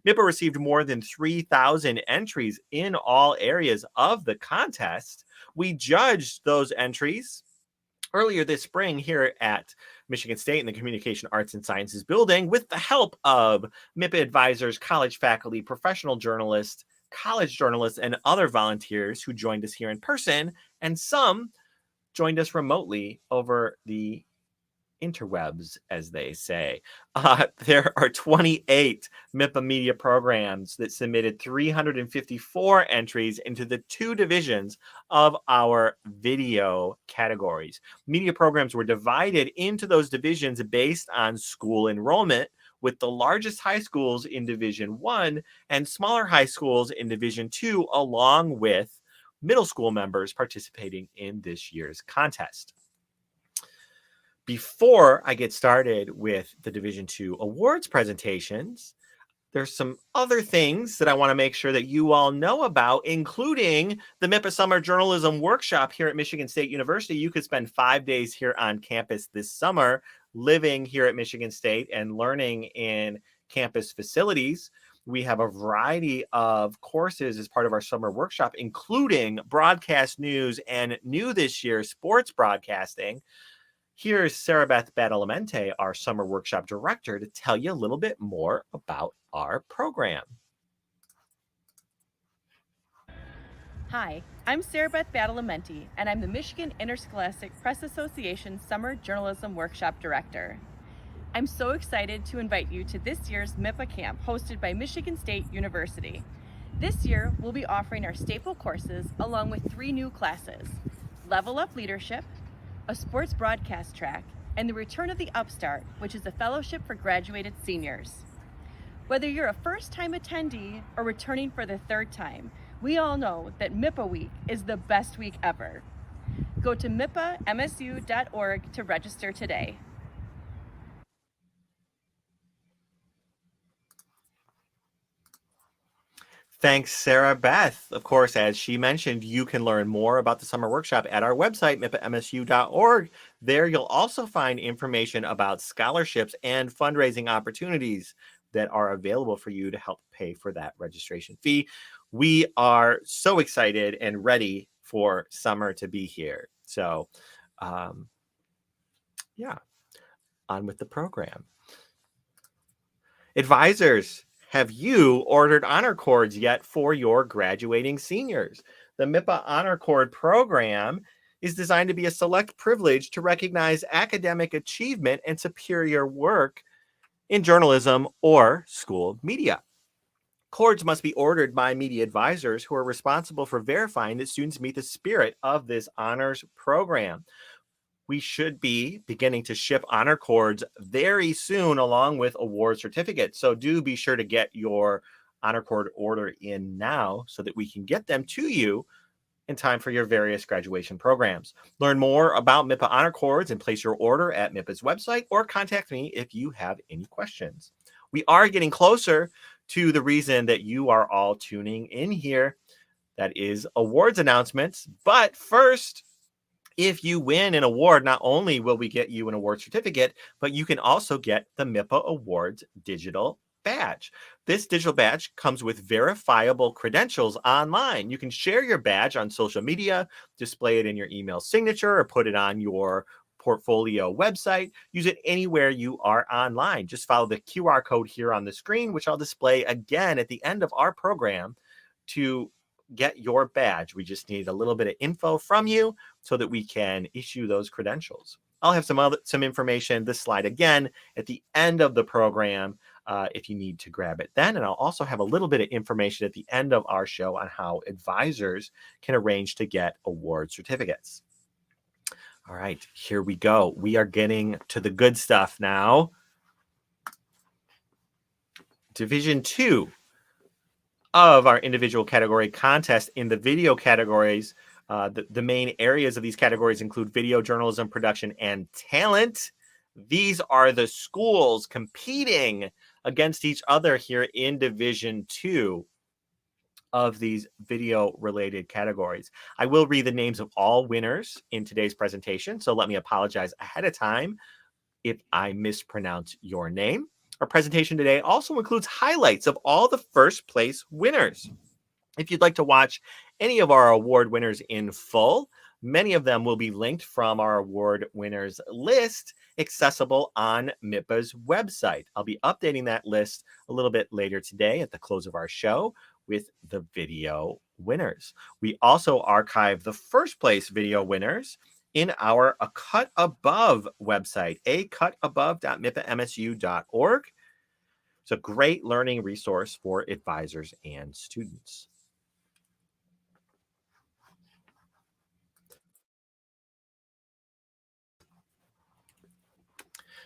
MIPA received more than 3,000 entries in all areas of the contest. We judged those entries earlier this spring here at Michigan State in the Communication Arts and Sciences building with the help of MIPA advisors, college faculty, professional journalists, college journalists, and other volunteers who joined us here in person, and some joined us remotely over the interwebs, as they say. There are 28 MIPA media programs that submitted 354 entries into the 2 divisions of our video categories. Media programs were divided into those divisions based on school enrollment, with the largest high schools in Division 1 and smaller high schools in Division 2, along with middle school members participating in this year's contest. Before I get started with the Division 2 awards presentations, there's some other things that I want to make sure that you all know about, including the MIPA Summer Journalism Workshop here at Michigan State University. You could spend 5 days here on campus this summer, living here at Michigan State and learning in campus facilities. We have a variety of courses as part of our summer workshop, including broadcast news and new this year, sports broadcasting. Here's Sarah Beth Badalamenti, our summer workshop director, to tell you a little bit more about our program. Hi, I'm Sarah Beth Badalamenti, and I'm the Michigan Interscholastic Press Association Summer Journalism Workshop Director. I'm so excited to invite you to this year's MIPA camp hosted by Michigan State University. This year, we'll be offering our staple courses along with 3 new classes: Level Up Leadership, a sports broadcast track, and the return of the Upstart, which is a fellowship for graduated seniors. Whether you're a first-time attendee or returning for the 3rd time, we all know that MIPA Week is the best week ever. Go to MIPAMSU.org to register today. Thanks, Sarah Beth. Of course, as she mentioned, you can learn more about the summer workshop at our website, MIPAMSU.org. There you'll also find information about scholarships and fundraising opportunities that are available for you to help pay for that registration fee. We are so excited and ready for summer to be here. So, yeah, on with the program. Advisors, have you ordered honor cords yet for your graduating seniors? The MIPA Honor Cord program is designed to be a select privilege to recognize academic achievement and superior work in journalism or school media. Cords must be ordered by media advisors who are responsible for verifying that students meet the spirit of this honors program. We should be beginning to ship honor cords very soon, along with award certificates. So do be sure to get your honor cord order in now so that we can get them to you in time for your various graduation programs. Learn more about MIPA honor cords and place your order at MIPA's website, or contact me if you have any questions. We are getting closer to the reason that you are all tuning in here. That is awards announcements. But first, if you win an award, not only will we get you an award certificate, but you can also get the MIPA Awards digital badge. This digital badge comes with verifiable credentials online. You can share your badge on social media, display it in your email signature, or put it on your portfolio website. Use it anywhere you are online. Just follow the QR code here on the screen, which I'll display again at the end of our program to get your badge. We just need a little bit of info from you so that we can issue those credentials. I'll have some information, this slide again, at the end of the program if you need to grab it then. And I'll also have a little bit of information at the end of our show on how advisors can arrange to get award certificates. All right, here we go. We are getting to the good stuff now. Division 2 of our individual category contest in the video categories. The main areas of these categories include video, journalism, production, and talent. These are the schools competing against each other here in Division 2 of these video-related categories. I will read the names of all winners in today's presentation, so let me apologize ahead of time if I mispronounce your name. Our presentation today also includes highlights of all the first place winners. If you'd like to watch any of our award winners in full, many of them will be linked from our award winners list accessible on MIPA's website. I'll be updating that list a little bit later today at the close of our show with the video winners. We also archive the first place video winners in our A Cut Above website, acutabove.mipamsu.org. It's a great learning resource for advisors and students.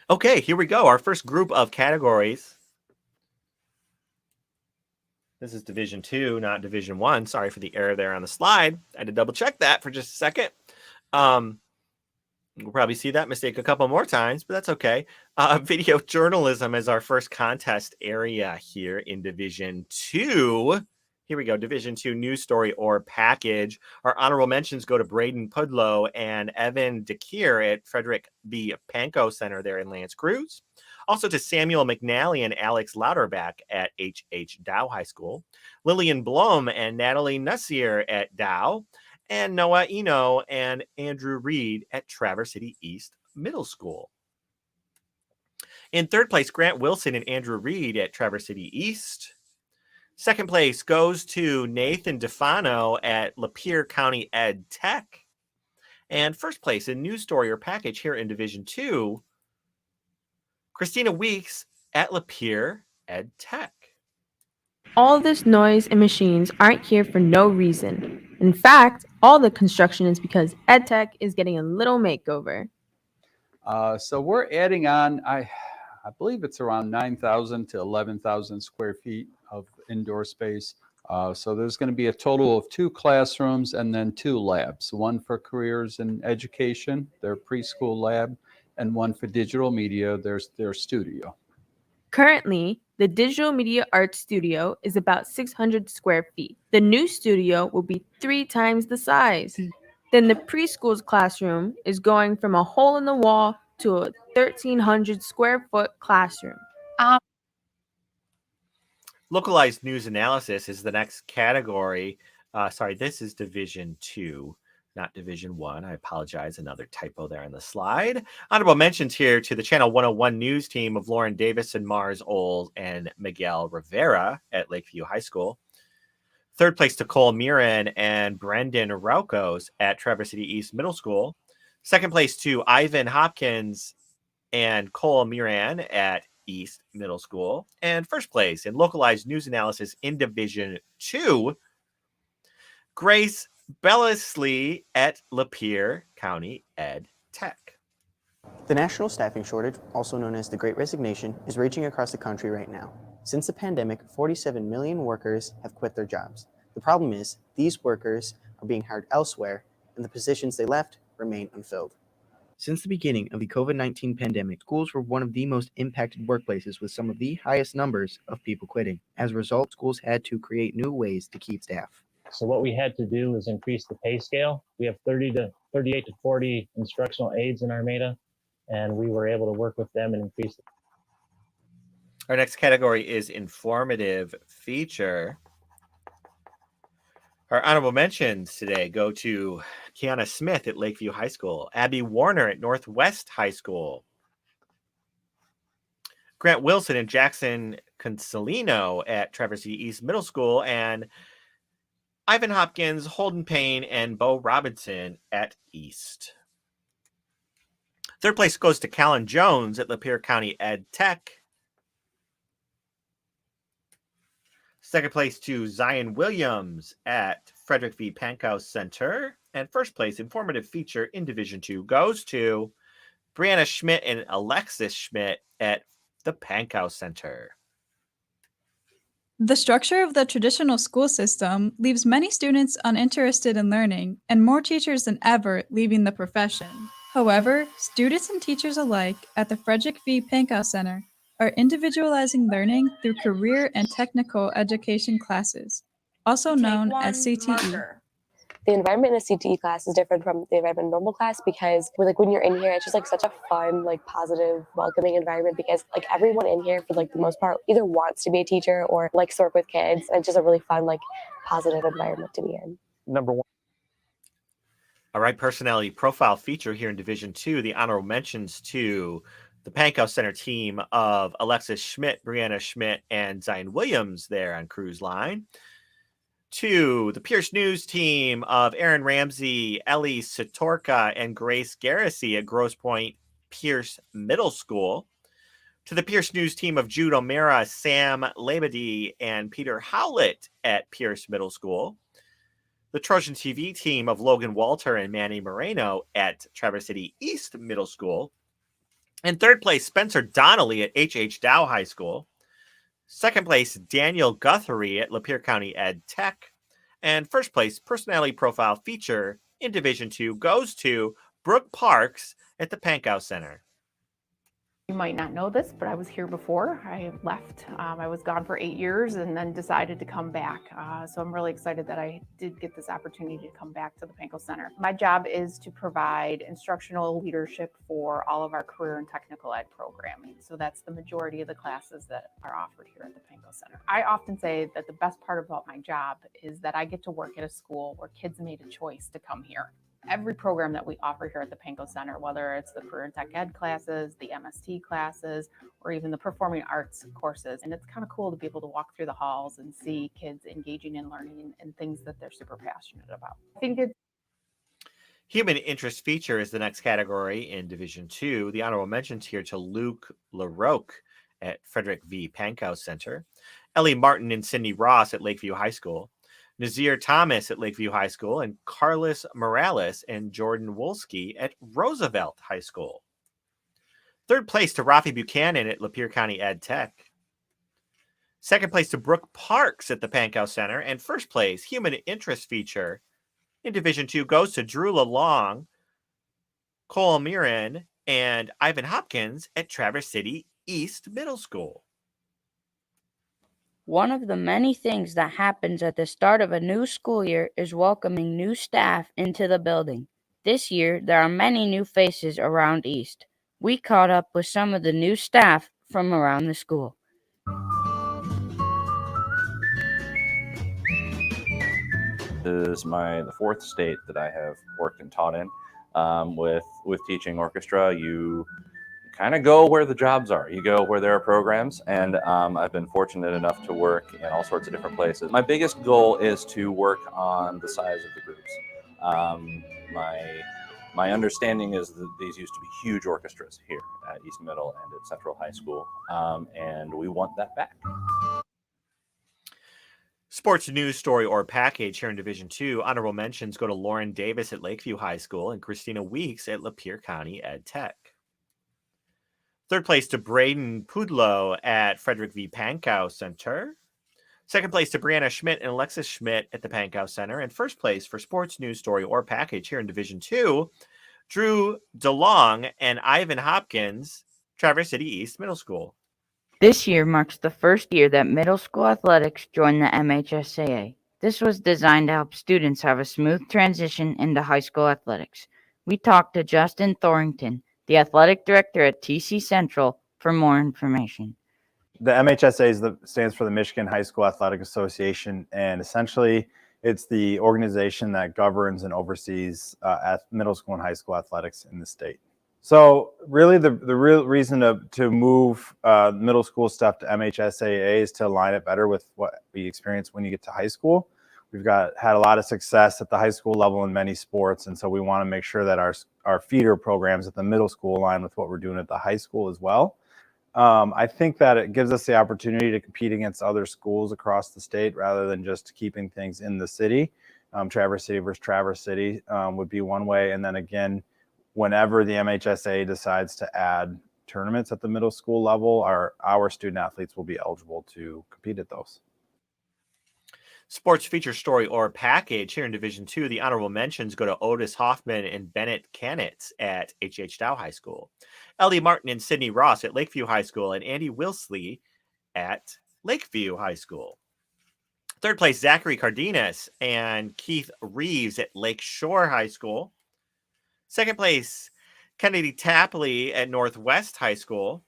Okay, here we go. Our first group of categories. This is Division 2, not Division 1. Sorry for the error there on the slide. I had to double check that for just a second. We'll probably see that mistake a couple more times, but that's okay. Video journalism is our first contest area here in Division 2. Here we go, Division 2 news story or package. Our honorable mentions go to Braden Pudlow and Evan DeKeer at Frederick B. Pankow Center there in L'Anse Creuse. Also to Samuel McNally and Alex Lauterbach at H.H. Dow High School. Lillian Blum and Natalie Nussier at Dow. And Noah Eno and Andrew Reed at Traverse City East Middle School. In third place, Grant Wilson and Andrew Reed at Traverse City East. Second place goes to Nathan DeFano at Lapeer County Ed Tech. And first place in news story or package here in Division 2, Christina Weeks at Lapeer Ed Tech. All this noise and machines aren't here for no reason. In fact, all the construction is because EdTech is getting a little makeover. So we're adding on, I believe it's around 9,000 to 11,000 square feet of indoor space. So there's going to be a total of 2 classrooms and then 2 labs, one for careers in education, their preschool lab, and one for digital media, their studio. Currently, the Digital Media Arts Studio is about 600 square feet. The new studio will be 3 times the size. Then the preschool's classroom is going from a hole in the wall to a 1,300 square foot classroom. Localized news analysis is the next category. This is Division 2, not Division 1. I apologize. Another typo there on the slide. Honorable mentions here to the Channel 101 news team of Lauren Davison, Mars Oles, and Miguel Rivera at Lakeview High School. Third place to Cole Mirren and Brendan Raukos at Traverse City East Middle School. Second place to Ivan Hopkins and Cole Mirren at East Middle School. And first place in localized news analysis in Division 2, Grace Bellisley at Lapeer County Ed Tech. The national staffing shortage, also known as the Great Resignation, is raging across the country right now. Since the pandemic, 47 million workers have quit their jobs. The problem is, these workers are being hired elsewhere, and the positions they left remain unfilled. Since the beginning of the COVID-19 pandemic, schools were one of the most impacted workplaces with some of the highest numbers of people quitting. As a result, schools had to create new ways to keep staff. So what we had to do is increase the pay scale. We have 38 to 40 instructional aides in Armada, and we were able to work with them and increase the Our next category is informative feature. Our honorable mentions today go to Kiana Smith at Lakeview High School, Abby Warner at Northwest High School, Grant Wilson and Jackson Consolino at Traverse City East Middle School, and Ivan Hopkins, Holden Payne, and Bo Robinson at East. Third place goes to Callan Jones at Lapeer County Ed Tech. Second place to Zion Williams at Frederick V. Pankow Center. And first place informative feature in Division 2 goes to Brianna Schmidt and Alexis Schmidt at the Pankow Center. The structure of the traditional school system leaves many students uninterested in learning and more teachers than ever leaving the profession. However, students and teachers alike at the Frederick V. Pankow Center are individualizing learning through career and technical education classes, also known as CTE. The environment in a CTE class is different from the environment in normal class because when you're in here, it's just such a fun, positive, welcoming environment because everyone in here for the most part either wants to be a teacher or likes to work with kids. And it's just a really fun, positive environment to be in. Number 1. All right, personality profile feature here in Division 2, the honorable mentions to the Pankow Center team of Alexis Schmidt, Brianna Schmidt, and Zion Williams there on Cruise Line. To the Pierce News team of Aaron Ramsey, Ellie Satorka, and Grace Garrissey at Grosse Pointe Pierce Middle School. To the Pierce News team of Jude O'Mara, Sam Labadie, and Peter Howlett at Pierce Middle School. The Trojan TV team of Logan Walter and Manny Moreno at Traverse City East Middle School. And third place, Spencer Donnelly at H.H. Dow High School. Second place, Daniel Guthrie at Lapeer County Ed Tech. And first place, personality profile feature in Division 2 goes to Brooke Parks at the Pankow Center. You might not know this, but I was here before. I left. I was gone for 8 years and then decided to come back. So I'm really excited that I did get this opportunity to come back to the Pankow Center. My job is to provide instructional leadership for all of our career and technical ed programming. So that's the majority of the classes that are offered here at the Pankow Center. I often say that the best part about my job is that I get to work at a school where kids made a choice to come here. Every program that we offer here at the Pankow Center, whether it's the career and tech ed classes, the MST classes, or even the performing arts courses. And it's kind of cool to be able to walk through the halls and see kids engaging in learning and things that they're super passionate about. I think it's Human interest feature is the next category in Division 2. The honorable mentions here to Luke LaRoque at Frederick V. Pankow Center, Ellie Martin and Cindy Ross at Lakeview High School, Nazir Thomas at Lakeview High School, and Carlos Morales and Jordan Wolski at Roosevelt High School. Third place to Rafi Buchanan at Lapeer County Ed Tech. Second place to Brooke Parks at the Pankow Center. And first place, human interest feature in Division 2 goes to Drew LaLong, Cole Mirren, and Ivan Hopkins at Traverse City East Middle School. One of the many things that happens at the start of a new school year is welcoming new staff into the building. This year, there are many new faces around East. We caught up with some of the new staff from around the school. This is the fourth state that I have worked and taught in. With teaching orchestra, you kind of go where the jobs are. You go where there are programs, and I've been fortunate enough to work in all sorts of different places. My biggest goal is to work on the size of the groups. My understanding is that these used to be huge orchestras here at East Middle and at Central High School, and we want that back. Sports news story or package here in Division 2. Honorable mentions go to Lauren Davis at Lakeview High School and Christina Weeks at Lapeer County Ed Tech. Third place to Braden Pudlow at Frederick V. Pankow Center. Second place to Brianna Schmidt and Alexis Schmidt at the Pankow Center. And first place for sports news story or package here in Division 2, Drew DeLong and Ivan Hopkins, Traverse City East Middle School. This year marks the first year that middle school athletics joined the MHSAA. This was designed to help students have a smooth transition into high school athletics. We talked to Justin Thorington, the athletic director at TC Central, for more information. The MHSAA stands for the Michigan High School Athletic Association, and essentially it's the organization that governs and oversees middle school and high school athletics in the state. So really the real reason to move middle school stuff to MHSAA is to align it better with what we experience when you get to high school. We've had a lot of success at the high school level in many sports, and so we want to make sure that our feeder programs at the middle school align with what we're doing at the high school as well. I think that it gives us the opportunity to compete against other schools across the state rather than just keeping things in the city. Traverse City versus Traverse City would be one way. And then again, whenever the MHSAA decides to add tournaments at the middle school level, our student athletes will be eligible to compete at those. Sports feature story or package here in Division 2. The honorable mentions go to Otis Hoffman and Bennett Canitz at H.H. Dow High School, Ellie Martin and Sydney Ross at Lakeview High School, and Andy Wilsley at Lakeview High School. Third place, Zachary Cardenas and Keith Reeves at Lakeshore High School. Second place, Kennedy Tapley at Northwest High School.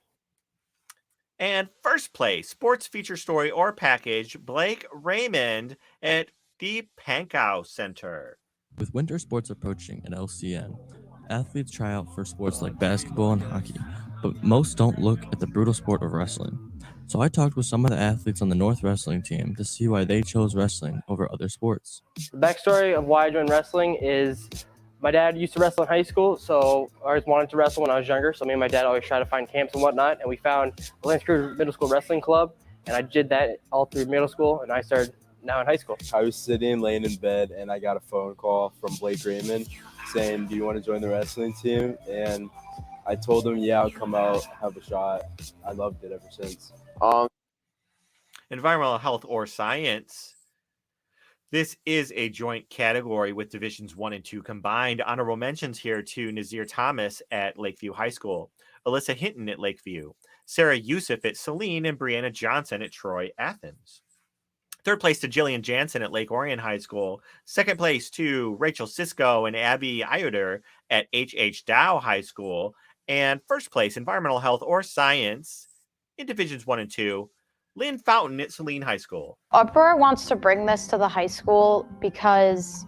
And first place, sports feature story or package, Blake Raymond at the Pankow Center. With winter sports approaching at LCN, athletes try out for sports like basketball and hockey, but most don't look at the brutal sport of wrestling. So I talked with some of the athletes on the North wrestling team to see why they chose wrestling over other sports. The backstory of why I joined wrestling is my dad used to wrestle in high school, so I always wanted to wrestle when I was younger. So me and my dad always tried to find camps and whatnot, and we found the Lance Crew Middle School Wrestling Club, and I did that all through middle school, and I started now in high school. I was laying in bed, and I got a phone call from Blake Raymond saying, "Do you want to join the wrestling team?" And I told him, "Yeah, I'll come out, have a shot." I loved it ever since. Environmental health or science. This is a joint category with Divisions 1 and 2 combined. Honorable mentions here to Nazir Thomas at Lakeview High School, Alyssa Hinton at Lakeview, Sarah Youssef at Saline, and Brianna Johnson at Troy Athens. Third place to Jillian Jansen at Lake Orion High School. Second place to Rachel Sisko and Abby Ioder at H.H. Dow High School. And first place, environmental health or science in Divisions 1 and 2, Lynn Fountain at Saline High School. Uproar wants to bring this to the high school because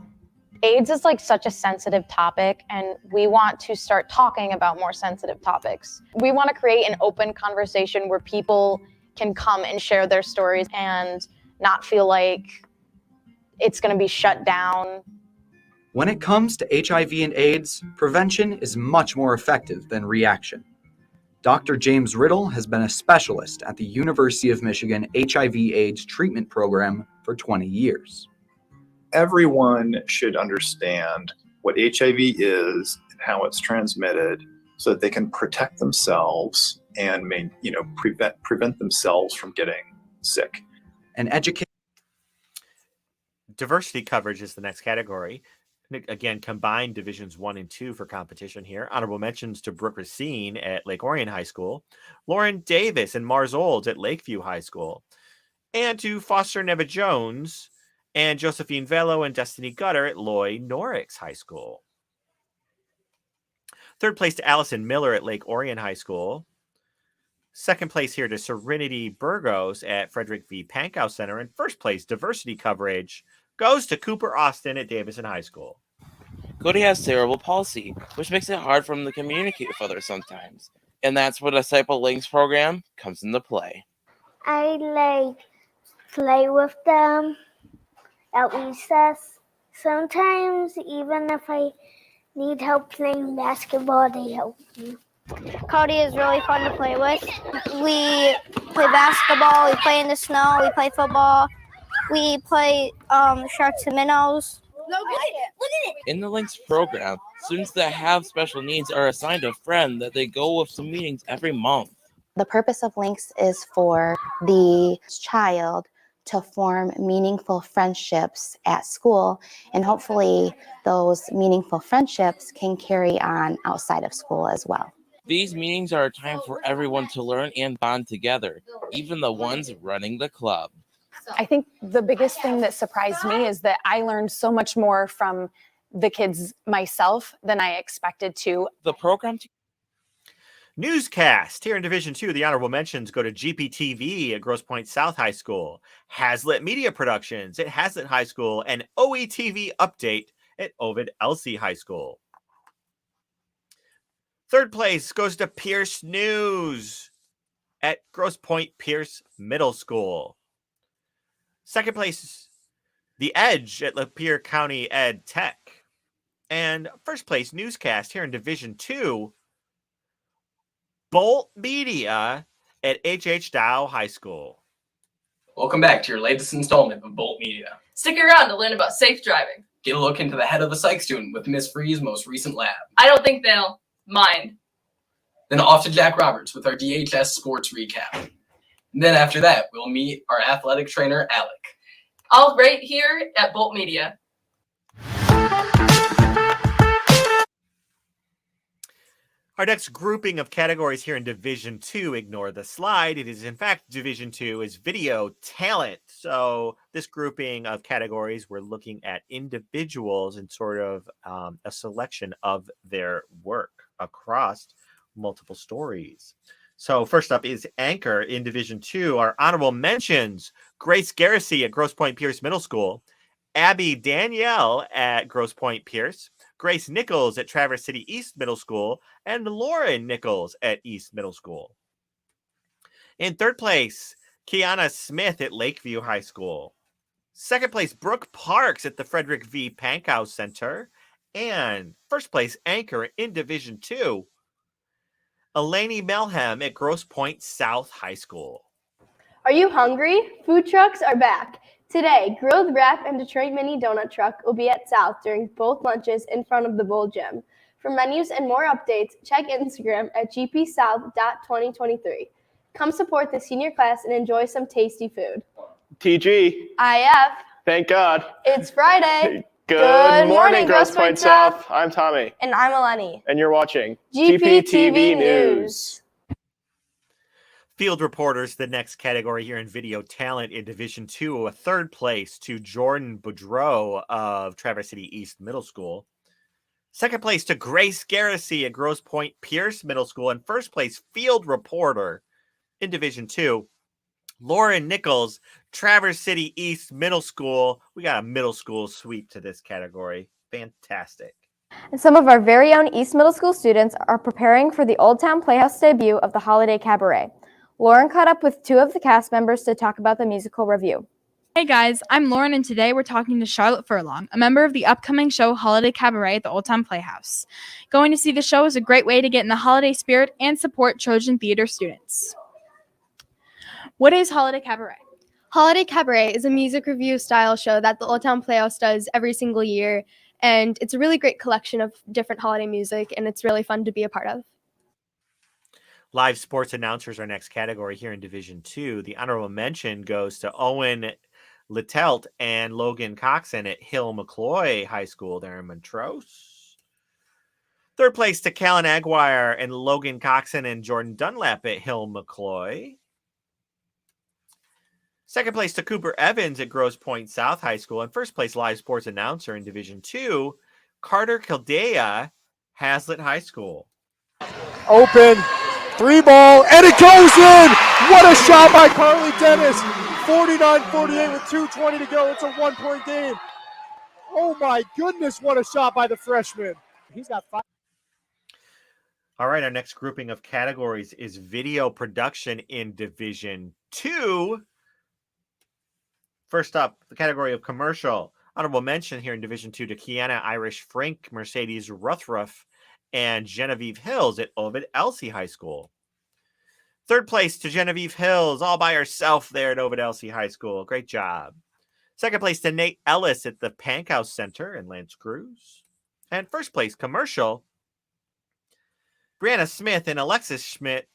AIDS is like such a sensitive topic, and we want to start talking about more sensitive topics. We want to create an open conversation where people can come and share their stories and not feel like it's going to be shut down When it comes to HIV and AIDS, prevention is much more effective than reaction. Dr. James Riddle has been a specialist at the University of Michigan HIV/AIDS treatment program for 20 years. Everyone should understand what HIV is and how it's transmitted so that they can protect themselves and prevent themselves from getting sick. And educate. Diversity coverage is the next category. Again, combined divisions 1 and 2 for competition here. Honorable mentions to Brooke Racine at Lake Orion High School, Lauren Davis and Mars Olds at Lakeview High School, and to Foster Neva Jones and Josephine Velo and Destiny Gutter at Loy Norix High School. Third place to Allison Miller at Lake Orion High School. Second place here to Serenity Burgos at Frederick V. Pankow Center. And first place diversity coverage goes to Cooper Austin at Davison High School. Cody has cerebral palsy, which makes it hard for him to communicate with others sometimes. And that's where the Disciple Links program comes into play. I play with them at recess. Sometimes even if I need help playing basketball, they help me. Cody is really fun to play with. We play basketball, we play in the snow, we play football, we play sharks and minnows. In the Links program, students that have special needs are assigned a friend that they go with to meetings every month. The purpose of Links is for the child to form meaningful friendships at school, and hopefully those meaningful friendships can carry on outside of school as well. These meetings are a time for everyone to learn and bond together, even the ones running the club. I think the biggest thing that surprised me is that I learned so much more from the kids myself than I expected to. The program Newscast here in Division 2. The honorable mentions go to GPTV at Grosse Pointe South High School, Hazlitt Media Productions at Hazlitt High School, and OETV Update at Ovid Elsie High School. Third place goes to Pierce News at Grosse Pointe Pierce Middle School. Second place, The Edge at Lapeer County Ed Tech. And first place newscast here in Division 2, Bolt Media at H.H. Dow High School. Welcome back to your latest installment of Bolt Media. Stick around to learn about safe driving. Get a look into the head of the psych student with Miss Free's most recent lab. I don't think they'll mind. Then off to Jack Roberts with our DHS sports recap. And then after that, we'll meet our athletic trainer, Alec. All right here at Bolt Media. Our next grouping of categories here in Division 2, ignore the slide. It is, in fact, Division 2 is video talent. So this grouping of categories, we're looking at individuals and sort of a selection of their work across multiple stories. So first up is Anchor in Division 2. Our honorable mentions, Grace Garrissey at Grosse Pointe Pierce Middle School, Abby Danielle at Grosse Pointe Pierce, Grace Nichols at Traverse City East Middle School, and Lauren Nichols at East Middle School. In third place, Kiana Smith at Lakeview High School. Second place, Brooke Parks at the Frederick V. Pankow Center. And first place, Anchor in Division 2, Eleni Melhem at Grosse Pointe South High School. Are you hungry? Food trucks are back. Today, Grilled Wrap and Detroit Mini Donut Truck will be at South during both lunches in front of the Bowl Gym. For menus and more updates, check Instagram at gpsouth.2023. Come support the senior class and enjoy some tasty food. TG. IF. Thank God. It's Friday. Good morning, Grosse Pointe South. I'm Tommy. And I'm Eleni. And you're watching GPTV News. Field reporters, the next category here in video talent in Division 2, a third place to Jordan Boudreau of Traverse City East Middle School. Second place to Grace Garrissey at Grosse Pointe Pierce Middle School. And first place field reporter in Division 2, Lauren Nichols, Traverse City East Middle School. We got a middle school sweep to this category. Fantastic. And some of our very own East Middle School students are preparing for the Old Town Playhouse debut of the Holiday Cabaret. Lauren caught up with two of the cast members to talk about the musical review. Hey guys, I'm Lauren, and today we're talking to Charlotte Furlong, a member of the upcoming show Holiday Cabaret at the Old Town Playhouse. Going to see the show is a great way to get in the holiday spirit and support Trojan Theater students. What is Holiday Cabaret? Holiday Cabaret is a music review style show that the Old Town Playhouse does every single year, and it's a really great collection of different holiday music, and it's really fun to be a part of. Live sports announcers, our next category here in Division 2. The honorable mention goes to Owen Littelt and Logan Coxon at Hill McCloy High School there in Montrose. Third place to Callan Aguirre and Logan Coxon and Jordan Dunlap at Hill McCloy. Second place to Cooper Evans at Grosse Pointe South High School. And first place live sports announcer in Division 2, Carter Kildea, Hazlitt High School. Open, 3-ball, and it goes in! What a shot by Carly Dennis! 49-48 with 2:20 to go. It's a 1-point game. Oh my goodness, what a shot by the freshman. He's got 5. All right, our next grouping of categories is video production in Division 2. First up, the category of commercial. Honorable mention here in Division 2 to Kiana Irish Frink, Mercedes Ruthruff, and Genevieve Hills at Ovid Elsie High School. Third place to Genevieve Hills, all by herself there at Ovid Elsie High School. Great job. Second place to Nate Ellis at the Pankhouse Center and Lance Cruz. And first place commercial, Brianna Smith and Alexis Schmidt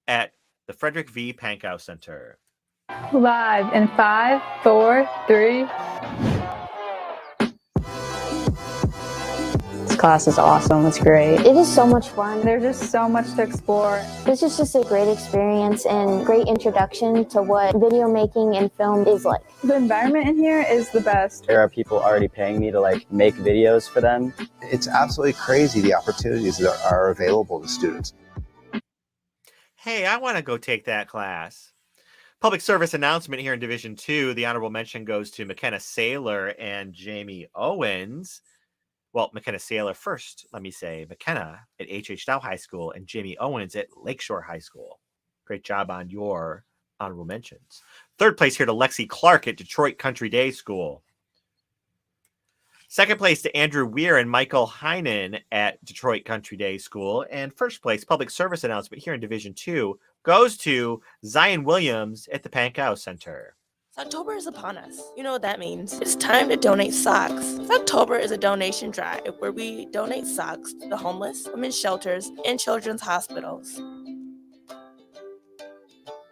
at the Frederick V. Pankhouse Center. Live in 5, 4, 3. This class is awesome. It's great. It is so much fun. There's just so much to explore. This is just a great experience and great introduction to what video making and film is like. The environment in here is the best. There are people already paying me to make videos for them. It's absolutely crazy the opportunities that are available to students. Hey, I want to go take that class. Public service announcement here in Division 2. The honorable mention goes to McKenna Saylor and Jamie Owens. Well, McKenna Saylor first, let me say. McKenna at H.H. Dow High School and Jamie Owens at Lakeshore High School. Great job on your honorable mentions. Third place here to Lexi Clark at Detroit Country Day School. Second place to Andrew Weir and Michael Heinen at Detroit Country Day School. And first place, public service announcement here in Division 2 goes to Zion Williams at the Pankhouse Center. October is upon us. You know what that means. It's time to donate socks. October is a donation drive where we donate socks to the homeless, women's shelters, and children's hospitals.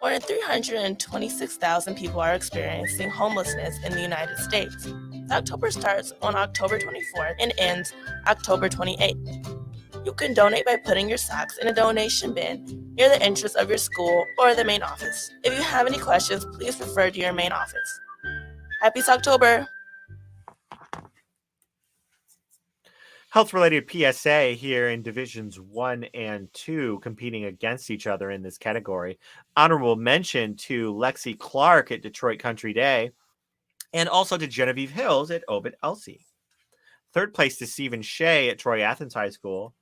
More than 326,000 people are experiencing homelessness in the United States. October starts on October 24th and ends October 28th. You can donate by putting your socks in a donation bin near the entrance of your school or the main office. If you have any questions, please refer to your main office. Happy October! Health-related PSA here in Divisions 1 and 2 competing against each other in this category. Honorable mention to Lexi Clark at Detroit Country Day and also to Genevieve Hills at Ovid Elsie. Third place to Stephen Shea at Troy Athens High School.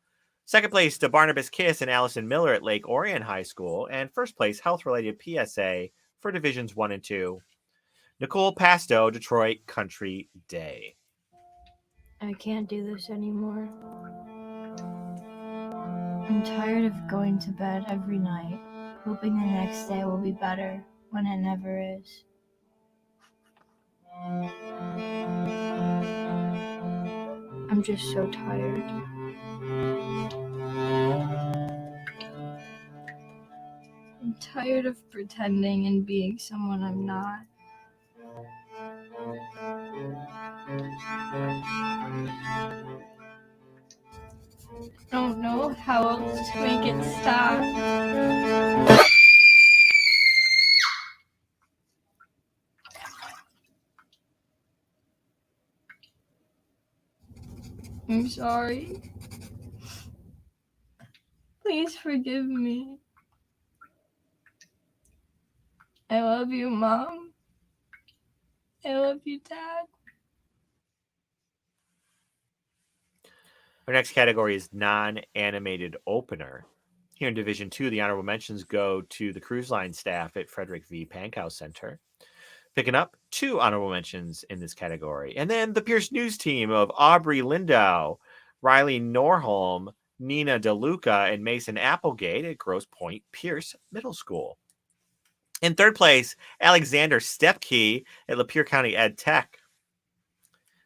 Second place to Barnabas Kiss and Allison Miller at Lake Orion High School. And first place, health-related PSA for Divisions 1 and 2. Nicole Pasto, Detroit Country Day. I can't do this anymore. I'm tired of going to bed every night, hoping the next day will be better when it never is. I'm just so tired. I'm tired of pretending and being someone I'm not. I don't know how else to make it stop. I'm sorry. Please forgive me. I love you, Mom. I love you, Dad. Our next category is non-animated opener. Here in Division 2, the honorable mentions go to the cruise line staff at Frederick V. Pankhouse Center. picking up 2 honorable mentions in this category. And then the Pierce News team of Aubrey Lindau, Riley Norholm, Nina DeLuca, and Mason Applegate at Grosse Pointe Pierce Middle School. In third place, Alexander Stepke at Lapeer County Ed Tech.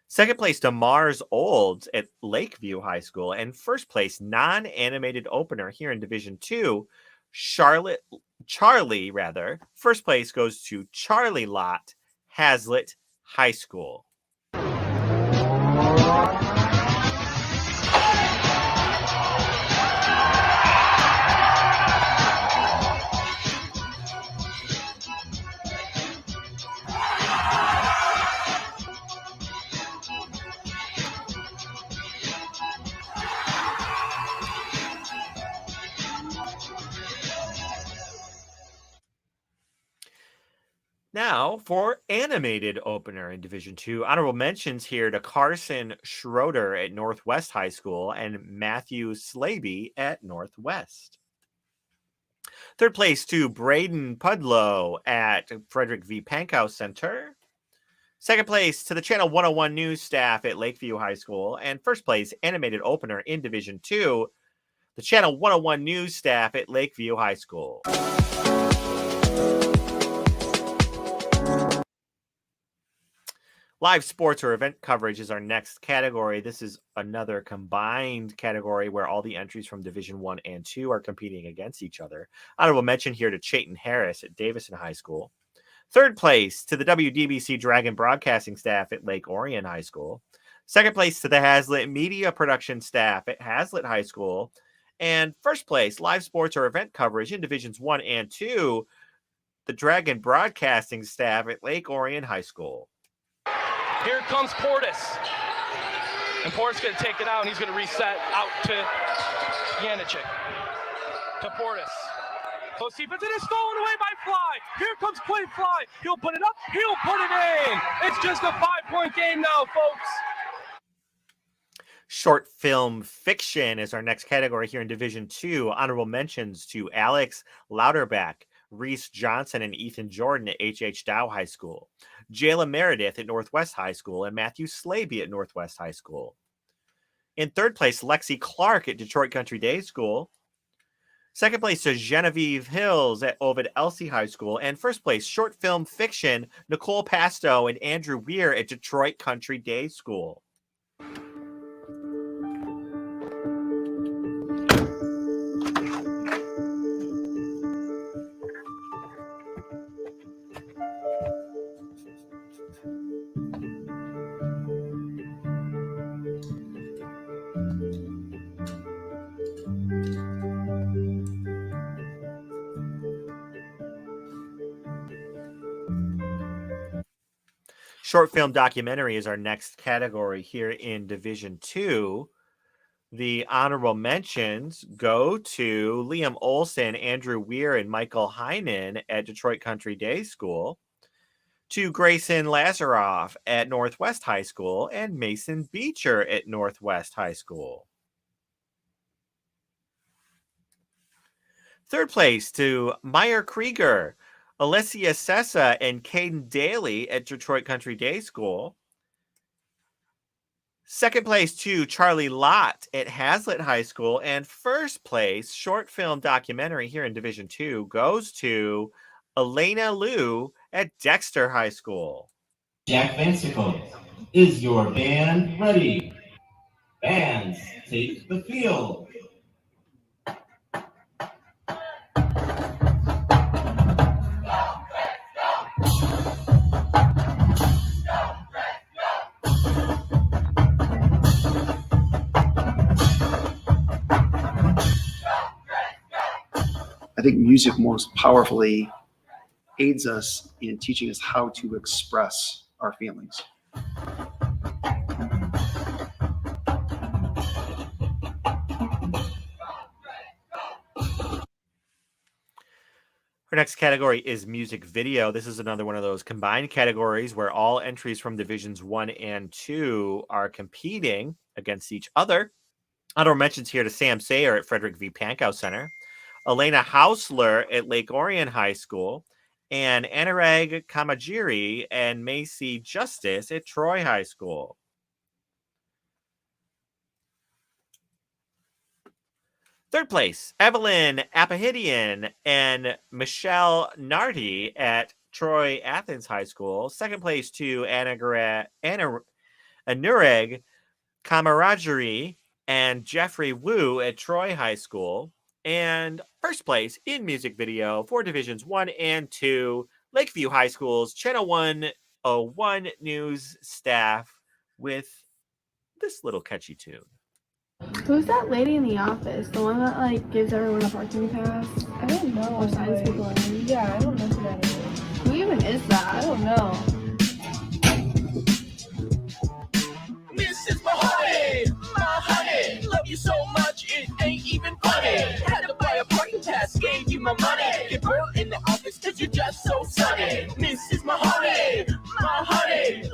Second place to Mars Olds at Lakeview High School. And first place, non-animated opener here in Division 2, Charlie. First place goes to Charlie Lott, Hazlitt High School. Now, for animated opener in Division 2, honorable mentions here to Carson Schroeder at Northwest High School and Matthew Slaby at Northwest. Third place to Braden Pudlow at Frederick V. Pankow Center. Second place to the Channel 101 News staff at Lakeview High School. And first place, animated opener in Division 2, the Channel 101 News staff at Lakeview High School. Live sports or event coverage is our next category. This is another combined category where all the entries from Division 1 and 2 are competing against each other. Honorable mention here to Chayton Harris at Davison High School. Third place to the WDBC Dragon Broadcasting staff at Lake Orion High School. Second place to the Hazlitt Media Production staff at Hazlitt High School. And first place, live sports or event coverage in Divisions 1 and 2, the Dragon Broadcasting staff at Lake Orion High School. Here comes Portis. And Portis going to take it out, and he's going to reset out to Janicic. To Portis. Close defense, and it's stolen away by Fly. Here comes Quinn Fly. He'll put it up. He'll put it in. It's just a 5-point game now, folks. Short film fiction is our next category here in Division 2. Honorable mentions to Alex Lauterbach, Reese Johnson, and Ethan Jordan at H.H. Dow High School. Jayla Meredith at Northwest High School and Matthew Slaby at Northwest High School. In third place, Lexi Clark at Detroit Country Day School. Second place to Genevieve Hills at Ovid Elsie High School. And first place, short film fiction, Nicole Pasto and Andrew Weir at Detroit Country Day School. Short film documentary is our next category here in Division 2. The honorable mentions go to Liam Olson, Andrew Weir, and Michael Heinen at Detroit Country Day School, to Grayson Lazaroff at Northwest High School, and Mason Beecher at Northwest High School. Third place to Meyer Krieger, Alessia Sessa, and Caden Daly at Detroit Country Day School. Second place to Charlie Lott at Hazlitt High School. And first place, short film documentary here in Division 2, goes to Elena Liu at Dexter High School. Jack Vansicle, is your band ready? Bands, take the field. I think music most powerfully aids us in teaching us how to express our feelings. Our next category is music video. This is another one of those combined categories where all entries from Divisions 1 and 2 are competing against each other. Honorable mentions here to Sam Sayer at Frederick V. Pankow Center, Elena Hausler at Lake Orion High School, and Anurag Kamajiri and Macy Justice at Troy High School. Third place, Evelyn Apahidian and Michelle Nardi at Troy Athens High School. Second place to Anurag Kamarajari and Jeffrey Wu at Troy High School. And first place in music video for Divisions 1 and 2, Lakeview High School's Channel 101 News staff with this little catchy tune. Who's that lady in the office? The one that like gives everyone a parking pass? I don't know. Or signs people in? Yeah, I don't know who that is. Who even is that? I don't know. Mrs. Mahoney, love you so much it ain't even funny. Had to buy a parking pass, gave you my money. Get burned in the office cause you're just so sunny. Mrs. Mahoney,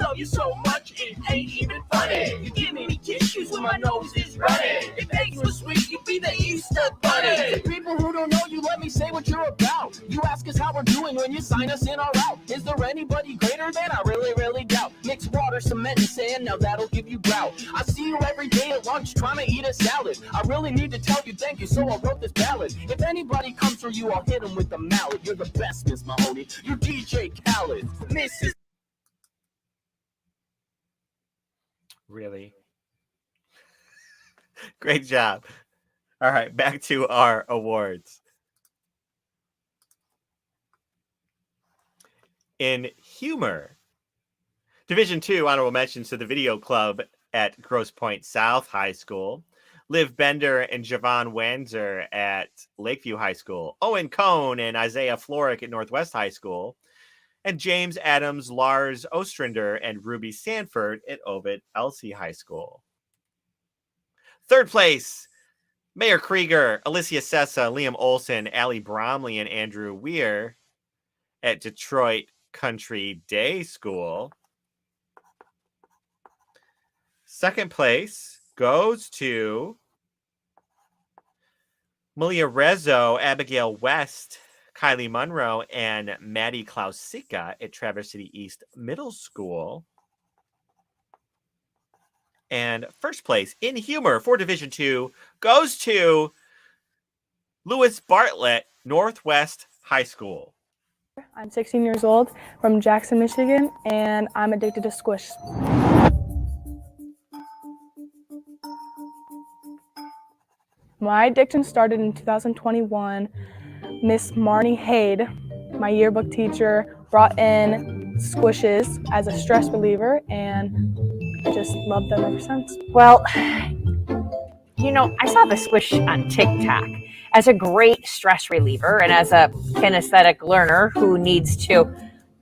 love you so much it ain't even funny. You give me tissues when my nose is running. If eggs were sweet, you'd be the Easter bunny. People who don't know you, let me say what you're about. You ask us how we're doing when you sign us in our route. Is there anybody greater than? I really doubt. Mix water, cement, and sand, now that'll give you grout. I see you every day at lunch trying to eat a salad. I really need to tell you thank you, so I wrote this ballad. If anybody comes for you, I'll hit them with the mallet. You're the best, Miss Mahoney. You're DJ Khaled. Mrs. Really? Great job. All right, back to our awards. In humor, Division 2 honorable mentions to the Video Club at Grosse Pointe South High School, Liv Bender and Javon Wanzer at Lakeview High School, Owen Cohn and Isaiah Florick at Northwest High School, and James Adams, Lars Ostrander, and Ruby Sanford at Ovid Elsie High School. Third place, Mayor Krieger, Alicia Sessa, Liam Olson, Allie Bromley, and Andrew Weir at Detroit Country Day School. Second place goes to Malia Rezzo, Abigail West, Kylie Monroe, and Maddie Klausika at Traverse City East Middle School. And first place in humor for Division 2 goes to Lewis Bartlett, Northwest High School. I'm 16 years old from Jackson, Michigan, and I'm addicted to Squish. My addiction started in 2021. Miss Marnie Haid, my yearbook teacher, brought in Squishes as a stress reliever, and I just loved them ever since. Well, you know, I saw the Squish on TikTok as a great stress reliever and as a kinesthetic learner who needs to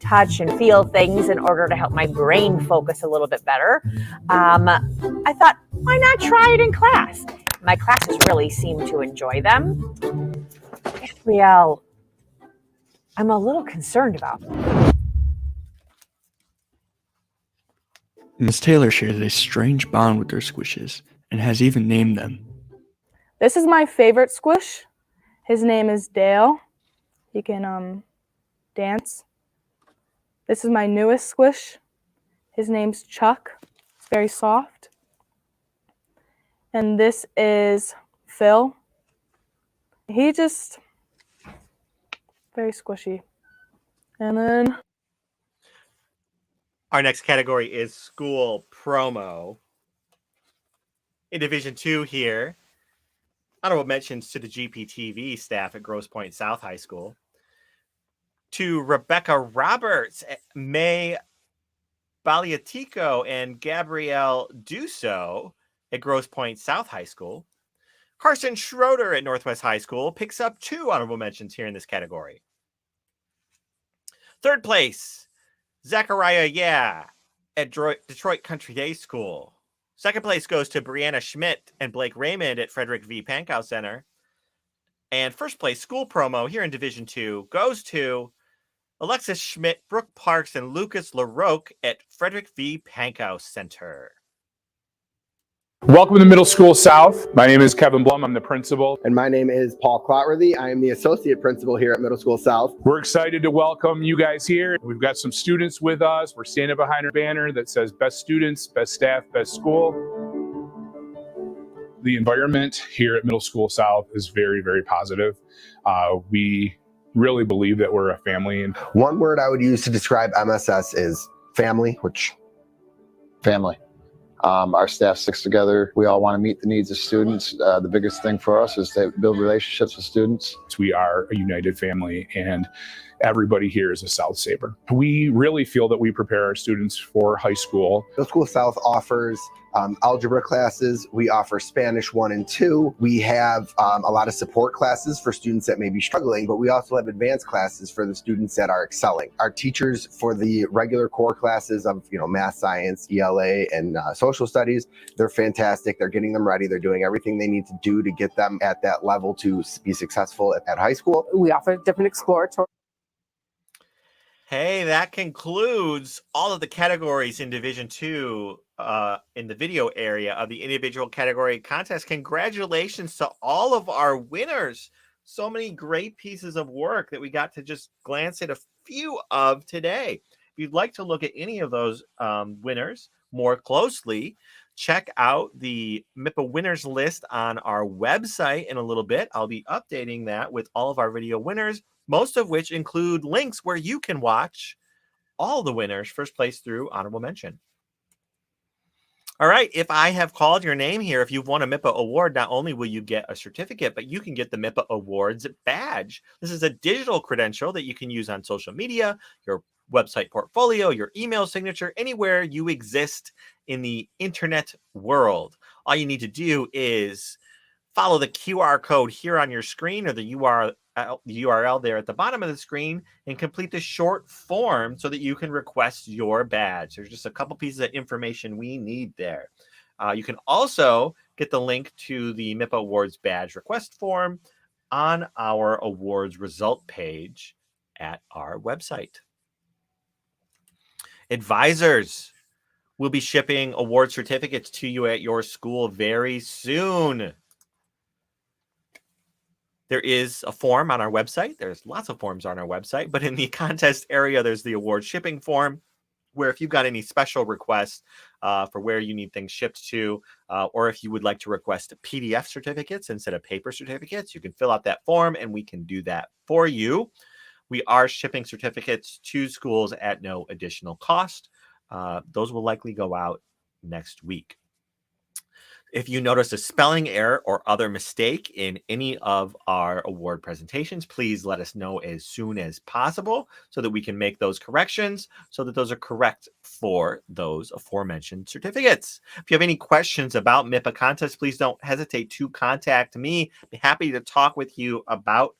touch and feel things in order to help my brain focus a little bit better. I thought, why not try it in class? My classes really seem to enjoy them. Gabrielle, I'm a little concerned about them. Miss Taylor shares a strange bond with her squishes and has even named them. This is my favorite squish. His name is Dale. He can dance. This is my newest squish. His name's Chuck. It's very soft. And this is Phil. He just very squishy. And then our next category is school promo. In Division 2 here, honorable mentions to the GPTV staff at Grosse Pointe South High School, to Rebecca Roberts, May Baliatico, and Gabrielle Dusso at Grosse Pointe South High School. Carson Schroeder at Northwest High School picks up 2 honorable mentions here in this category. Third place, Zachariah at Detroit Country Day School. Second place goes to Brianna Schmidt and Blake Raymond at Frederick V. Pankow Center. And first place school promo here in Division 2 goes to Alexis Schmidt, Brooke Parks, and Lucas LaRoque at Frederick V. Pankow Center. Welcome to Middle School South. My name is Kevin Blum. I'm the principal. And my name is Paul Clotworthy. I am the associate principal here at Middle School South. We're excited to welcome you guys here. We've got some students with us. We're standing behind a banner that says best students, best staff, best school. The environment here at Middle School South is very, very positive. We really believe that we're a family. And one word I would use to describe MSS is family, family. Our staff sticks together. We all want to meet the needs of students. The biggest thing for us is to build relationships with students. We are a united family, and everybody here is a South Saber. We really feel that we prepare our students for high school. Middle School South offers algebra classes. We offer Spanish 1 and 2. We have a lot of support classes for students that may be struggling, but we also have advanced classes for the students that are excelling. Our teachers for the regular core classes of math, science, ELA, and social studies, they're fantastic. They're getting them ready. They're doing everything they need to do to get them at that level to be successful at high school. We offer different exploratory. Hey, that concludes all of the categories in Division 2 in the video area of the individual category contest. Congratulations to all of our winners. So many great pieces of work that we got to just glance at a few of today. If you'd like to look at any of those winners more closely, check out the MIPA winners list on our website in a little bit. I'll be updating that with all of our video winners, most of which include links where you can watch all the winners, first place through honorable mention. All right, if I have called your name here, if you've won a MIPA award, not only will you get a certificate, but you can get the MIPA Awards badge. This is a digital credential that you can use on social media, your website portfolio, your email signature, anywhere you exist in the internet world. All you need to do is follow the QR code here on your screen or the URL there at the bottom of the screen and complete the short form so that you can request your badge. There's just a couple pieces of information we need there. You can also get the link to the MIPA Awards badge request form on our awards result page at our website. Advisors will be shipping award certificates to you at your school very soon. There is a form on our website. There's lots of forms on our website, but in the contest area, there's the award shipping form, where if you've got any special requests for where you need things shipped to, or if you would like to request PDF certificates instead of paper certificates, you can fill out that form and we can do that for you. We are shipping certificates to schools at no additional cost. Those will likely go out next week. If you notice a spelling error or other mistake in any of our award presentations, please let us know as soon as possible so that we can make those corrections so that those are correct for those aforementioned certificates. If you have any questions about MIPA contests, please don't hesitate to contact me. I'd be happy to talk with you about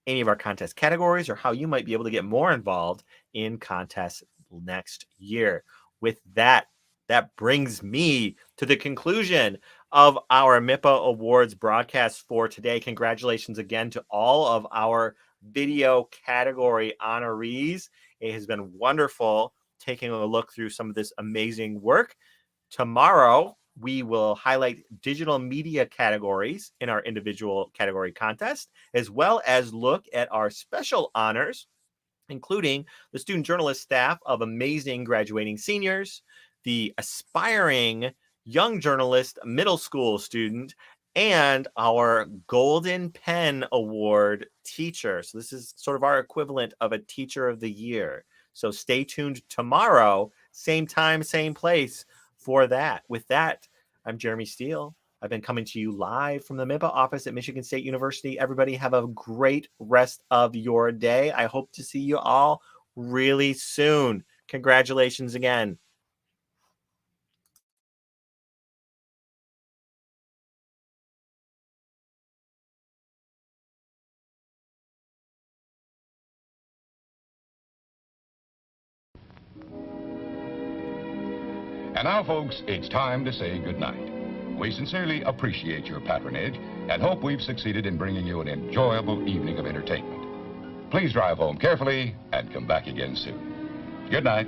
any of our contest categories or how you might be able to get more involved in contests next year. With that, that brings me to the conclusion of our MIPA Awards broadcast for today. Congratulations again to all of our video category honorees. It has been wonderful taking a look through some of this amazing work. Tomorrow, we will highlight digital media categories in our individual category contest, as well as look at our special honors, including the student journalist staff of amazing graduating seniors, the aspiring young journalist middle school student, and our Golden Pen Award teacher. So this is sort of our equivalent of a teacher of the year. So stay tuned tomorrow, same time, same place for that. With that, I'm Jeremy Steele. I've been coming to you live from the MIPA office at Michigan State University. Everybody have a great rest of your day. I hope to see you all really soon. Congratulations again. And now, folks, it's time to say goodnight. We sincerely appreciate your patronage and hope we've succeeded in bringing you an enjoyable evening of entertainment. Please drive home carefully and come back again soon. Good night.